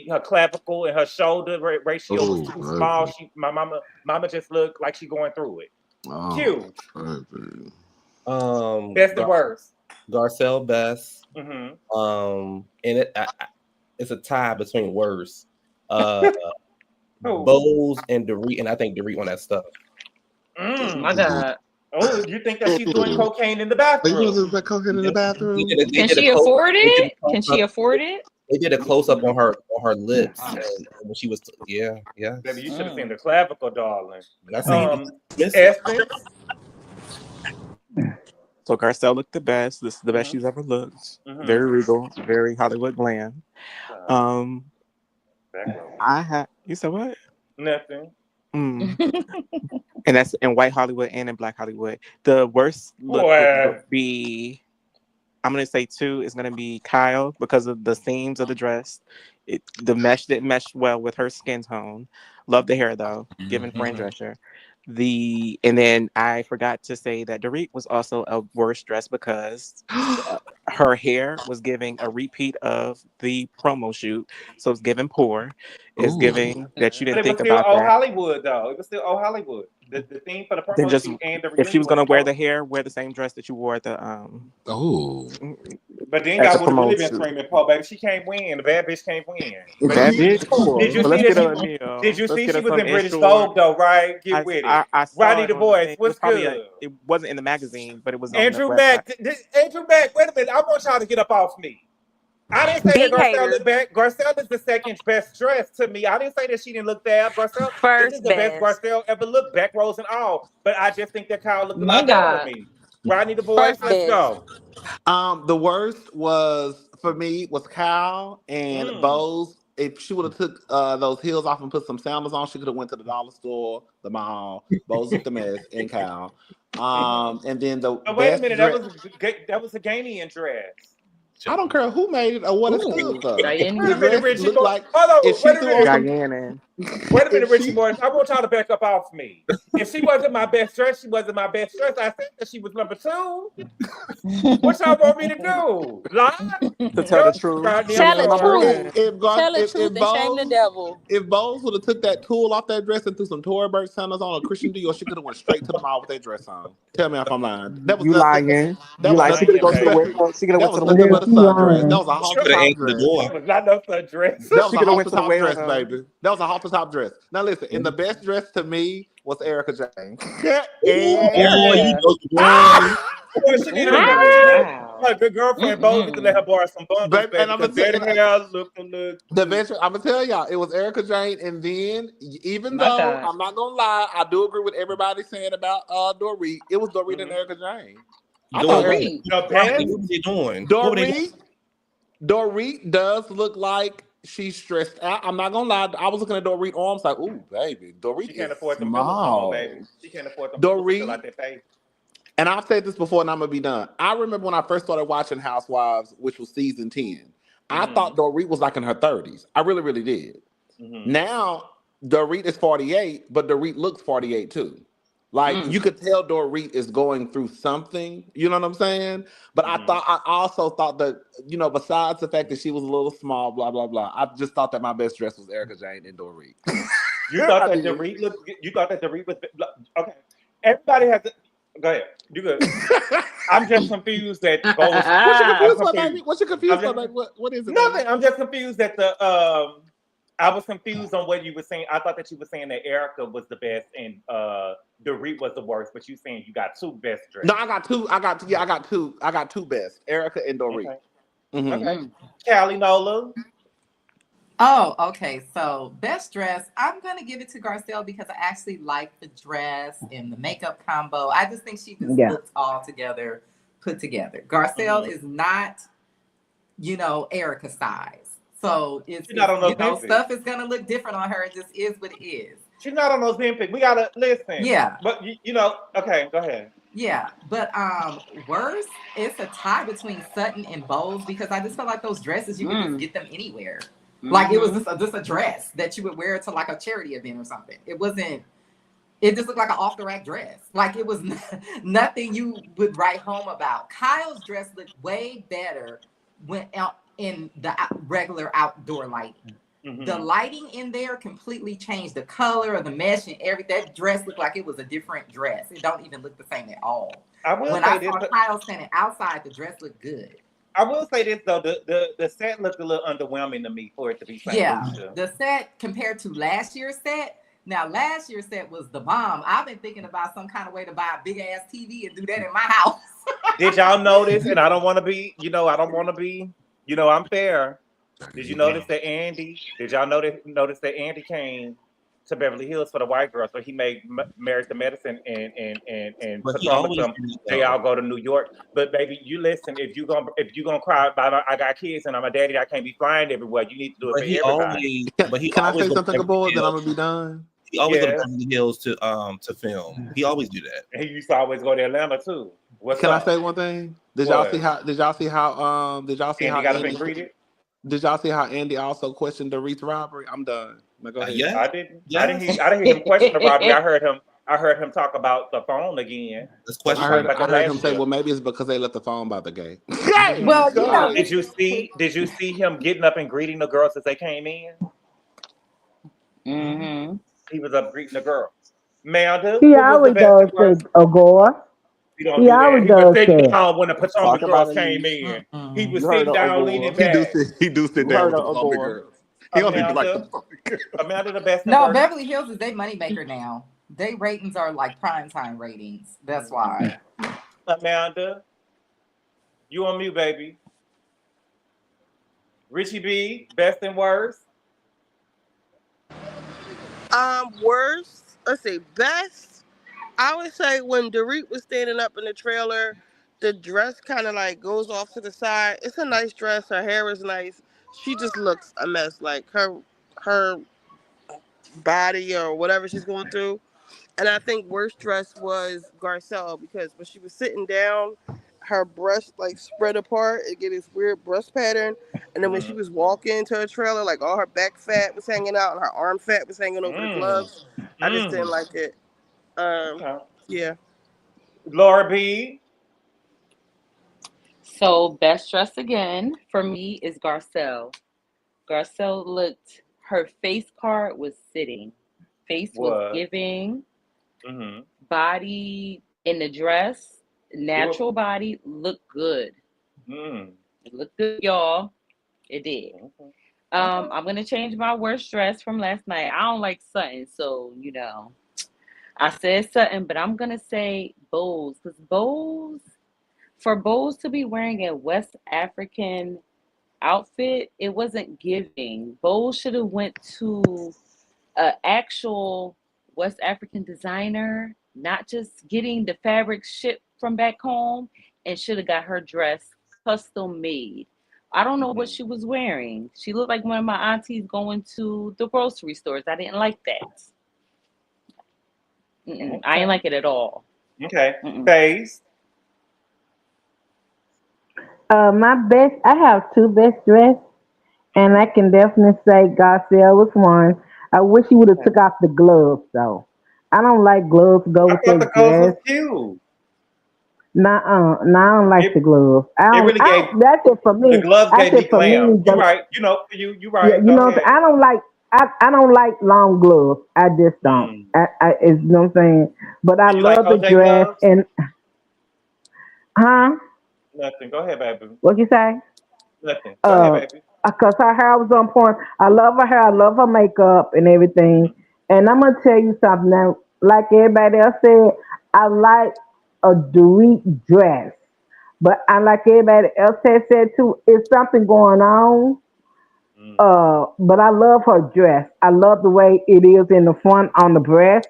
Her clavicle and her shoulder ratio was too small. My mama just looked like she going through it. Cute. Best and worst. Garcelle best. Mm-hmm. And it's a tie between worst. Bowles and Dorit, and I think Dorit won that stuff. My God. Oh, you think that she's doing cocaine in the bathroom? Cocaine in the bathroom? Can she afford it? Can she afford it? They did a close up on her lips when she was Baby, you should have seen the clavicle, darling. Essence. So Garcelle looked the best. This is the best she's ever looked. Very regal, very Hollywood glam. You said what? Nothing. And that's in white Hollywood and in black Hollywood. The worst look would be, I'm gonna say 2 is gonna be Kyle because of the seams of the dress. The mesh didn't mesh well with her skin tone. Love the hair though, given Fran Drescher. And then I forgot to say that Dorit was also a worse dress because her hair was giving a repeat of the promo shoot, so it's giving poor. It's giving that you didn't think about that. It was still Hollywood though. It was still Hollywood. The theme for the promo shoot and the reunion. If she was gonna wear the hair, wear the same dress that you wore at the But then y'all would have really been screaming, "Paul, baby, she can't win. The bad bitch can't win." Bad bitch. Did you see she was in British Vogue though? Right? Get with it. Roddy the Voice. What's good? It wasn't in the magazine, but it was. Andrew Mack. Andrew Mack. Wait a minute. I want y'all to get up off me. I didn't say that Garcelle is bad. Garcelle is the second best dress to me. I didn't say that she didn't look bad. Garcelle this is the best Garcelle ever looked, back rows and all. But I just think that Kyle looked a lot better than me. Rodney the Voice, let's go. The worst was for me was Kyle and Bose. If she would have took those heels off and put some sandals on, she could have went to the dollar store, the mall. Bose looked a mess, and Kyle. And then wait a minute, that was a Ganian dress. I don't care who made it or what it stood for. Wait a minute, Richie. Wait a minute, Richie Morris. I want y'all to back up off me. If she wasn't my best dress, she wasn't my best dress. I think that she was number 2. What y'all want me to do? Lie? To tell the truth. Tell the truth. Tell the truth and shame the devil. If Bose would have took that tulle off that dress and threw some Tory Burch sandals on a Christian Dior, she could have went straight to the mall with that dress on. Tell me if I'm lying. That was you lying. You lying. She could have gone to the window. She could have went to the window. That was a halter top dress. That was not no dress. That was a halter top dress, baby. That was a halter top dress. Now listen, and the best dress to me was Erica Jane. Well, she needed my good girlfriend Boldly to let her borrow some bundles, baby, and I'm because gonna that hair looked a little. I'm gonna tell y'all, it was Erica Jane, and then even My though God. I'm not gonna lie, I do agree with everybody saying about Dorit. It was Dorit and Erica Jane. I thought Dorit. The best. What were they doing? What were they doing? Dorit does look like she's stressed out. I'm not gonna lie. I was looking at Dorit arms like, ooh, baby, Dorit She can't is afford them pillows no more, small. baby. She can't afford them pillows to fill out Dorit, that face. and I've said this before, and I'm gonna be done. I remember when I first started watching Housewives, which was season 10. I thought Dorit was like in her 30s. I really, really did. Now Dorit is 48, but Dorit looks 48 too. Like you could tell Dorit is going through something, you know what I'm saying? But I also thought that, besides the fact that she was a little small, blah, blah, blah, I just thought that my best dress was Erica Jane and Dorit. You thought that Dorit looked, you thought that Dorit was, okay. Everybody has to, go ahead. You good. I'm just confused that both. What you confused about, baby? What you confused about, baby? What is it? Nothing. Baby? I'm just confused that I was confused on what you were saying. I thought that you were saying that Erica was the best and Dorit was the worst, but you saying you got two best dresses. No, I got two. I got two best. Erica and Dorit. Okay. Okay. Callie Nola. Oh, okay. So best dress, I'm gonna give it to Garcelle because I actually like the dress and the makeup combo. I just think she just looks all together, put together. Garcelle is not, Erica size. So it's not on those stuff is gonna look different on her. It just is what it is. She's not on those Ozempic. We gotta listen. Yeah. But okay, go ahead. Yeah, but worse, it's a tie between Sutton and Bowles because I just felt like those dresses you could just get them anywhere. Like it was just a dress that you would wear to like a charity event or something. It wasn't. It just looked like an off the rack dress. Like it was nothing you would write home about. Kyle's dress looked way better when out in the regular outdoor lighting. The lighting in there completely changed the color of the mesh and everything. That dress looked like it was a different dress. It don't even look the same at all. When I saw Kyle standing outside, the dress looked good. I will say this though, the set looked a little underwhelming to me for it to be St. Lucia. The set compared to last year's set. Now last year's set was the bomb. I've been thinking about some kind of way to buy a big ass TV and do that in my house. Did y'all notice? And I don't want to be, I'm fair. Did you notice that Andy? Did y'all notice that Andy came to Beverly Hills for the white girl? So he made Married to Medicine and Potomac. They all go to New York. But baby, you listen. If you gonna cry about I got kids and I'm a daddy, I can't be flying everywhere. You need to do it for everybody. Can I say something, Gabor? Then I'm gonna be done. He always go to Beverly Hills to film. He always do that. And he used to always go to Atlanta too. Can I say one thing? Did y'all see how Andy got up and greeted? Did y'all see how Andy also questioned Dorit's robbery? I'm done. Now go ahead. I didn't. I didn't hear him question the robbery. I heard him talk about the phone again. I heard him say, "Well, maybe it's because they left the phone by the gate." Well, did you see him getting up and greeting the girls as they came in? Mm-hmm. He was up greeting the girls. Amanda, he always does say Agor. He always does sitting down when the Potomac girls came in. He was sitting down, leaning back. He do sit down with the Potomac girls. He don't even like the Amanda, the best. No, Beverly Hills is their moneymaker now. Their ratings are like primetime ratings. That's why. Amanda, you on mute, baby. Richie B, best and worst. Worst. Let's see, best. I would say when Dorit was standing up in the trailer, the dress kind of like goes off to the side. It's a nice dress. Her hair is nice. She just looks a mess. Like her body or whatever she's going through. And I think worst dress was Garcelle because when she was sitting down, her breast like spread apart. It get this weird breast pattern. And then when she was walking to her trailer, like all her back fat was hanging out and her arm fat was hanging over the gloves. I just didn't like it. Yeah. Laura B. So best dress again for me is Garcelle. Garcelle looked, her face part was sitting. Face was giving. Body in the dress, natural body looked good. It looked good, y'all. It did. I'm gonna change my worst dress from last night. I don't like Sutton, so I said Sutton, but I'm gonna say Bowles because Bowles For Bose to be wearing a West African outfit, it wasn't giving. Bose should have went to an actual West African designer, not just getting the fabric shipped from back home, and should have got her dress custom made. I don't know what she was wearing. She looked like one of my aunties going to the grocery stores. I didn't like that. Okay. I didn't like it at all. Okay. Face. I have two best dress, and I can definitely say Garcelle was one. I wish he would have took off the gloves though. I don't like gloves to go with that the gloves dress. was cute. Nah, I don't like the gloves. That's it for me. The gloves gave me glam. You're right. You know, you're right. Yeah, you know, I don't like. I don't like long gloves. I just don't. You know what I'm saying? But I love the dress gloves? And Nothing. Go ahead, baby. What you say? Nothing. Go ahead, baby. Because her hair was on point. I love her hair. I love her makeup and everything. And I'm gonna tell you something now. Like everybody else said, I like a Dorit dress, but I like everybody else has said too. It's something going on. But I love her dress. I love the way it is in the front on the breast.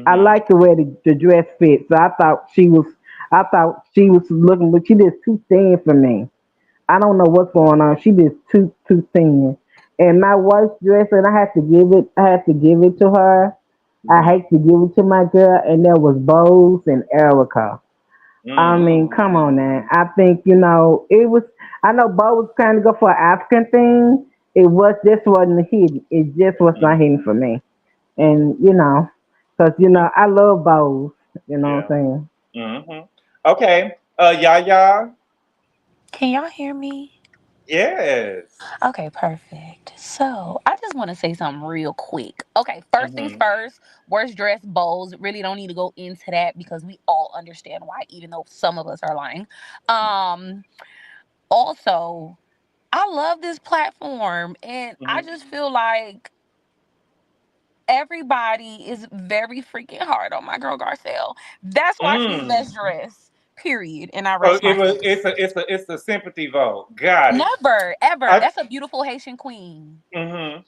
I like the way the dress fits. So I thought she was looking, but she just too thin for me. I don't know what's going on. She just too thin. And my worst dress, and I had to give it to her. I hate to give it to my girl, and there was Bose and Erica. I mean, come on now. I think, it was, I know Bose was trying to go for an African thing. This wasn't hidden. It just was not hidden for me. And, because, I love Bose. You know what I'm saying? Okay. Yaya. Can y'all hear me? Yes. Okay, perfect. So I just want to say something real quick. Okay, first things first, worst dress Bowls. Really don't need to go into that because we all understand why, even though some of us are lying. Also, I love this platform, and I just feel like everybody is very freaking hard on my girl Garcelle. That's why she's best dressed. Period. And I rest my case. It's a sympathy vote. Got it. Never, ever. That's a beautiful Haitian queen. I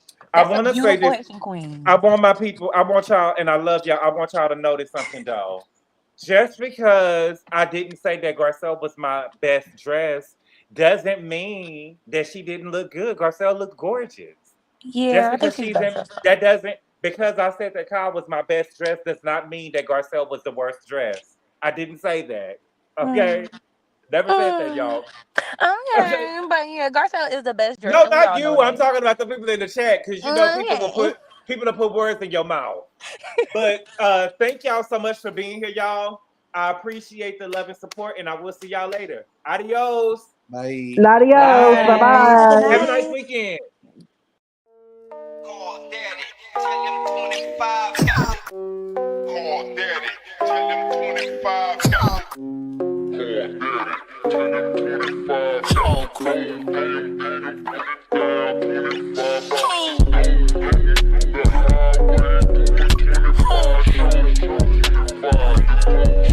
want to say this. Haitian queen. I want my people. I want y'all, and I love y'all. I want y'all to notice something though. Just because I didn't say that Garcelle was my best dress doesn't mean that she didn't look good. Garcelle looked gorgeous. Yeah, just because that doesn't. Because I said that Kyle was my best dress does not mean that Garcelle was the worst dress. I didn't say that. Okay? Never said that, y'all. Okay, but yeah, Garcelle is the best dress. No, not you. I'm talking about the people in the chat because people will put words in your mouth. But thank y'all so much for being here, y'all. I appreciate the love and support, and I will see y'all later. Adios. Bye. Adios. Bye-bye. Have a nice weekend. Call daddy, tell him 25 got it. Call daddy, tell him 25 got it. Call daddy, tell him 25 got it.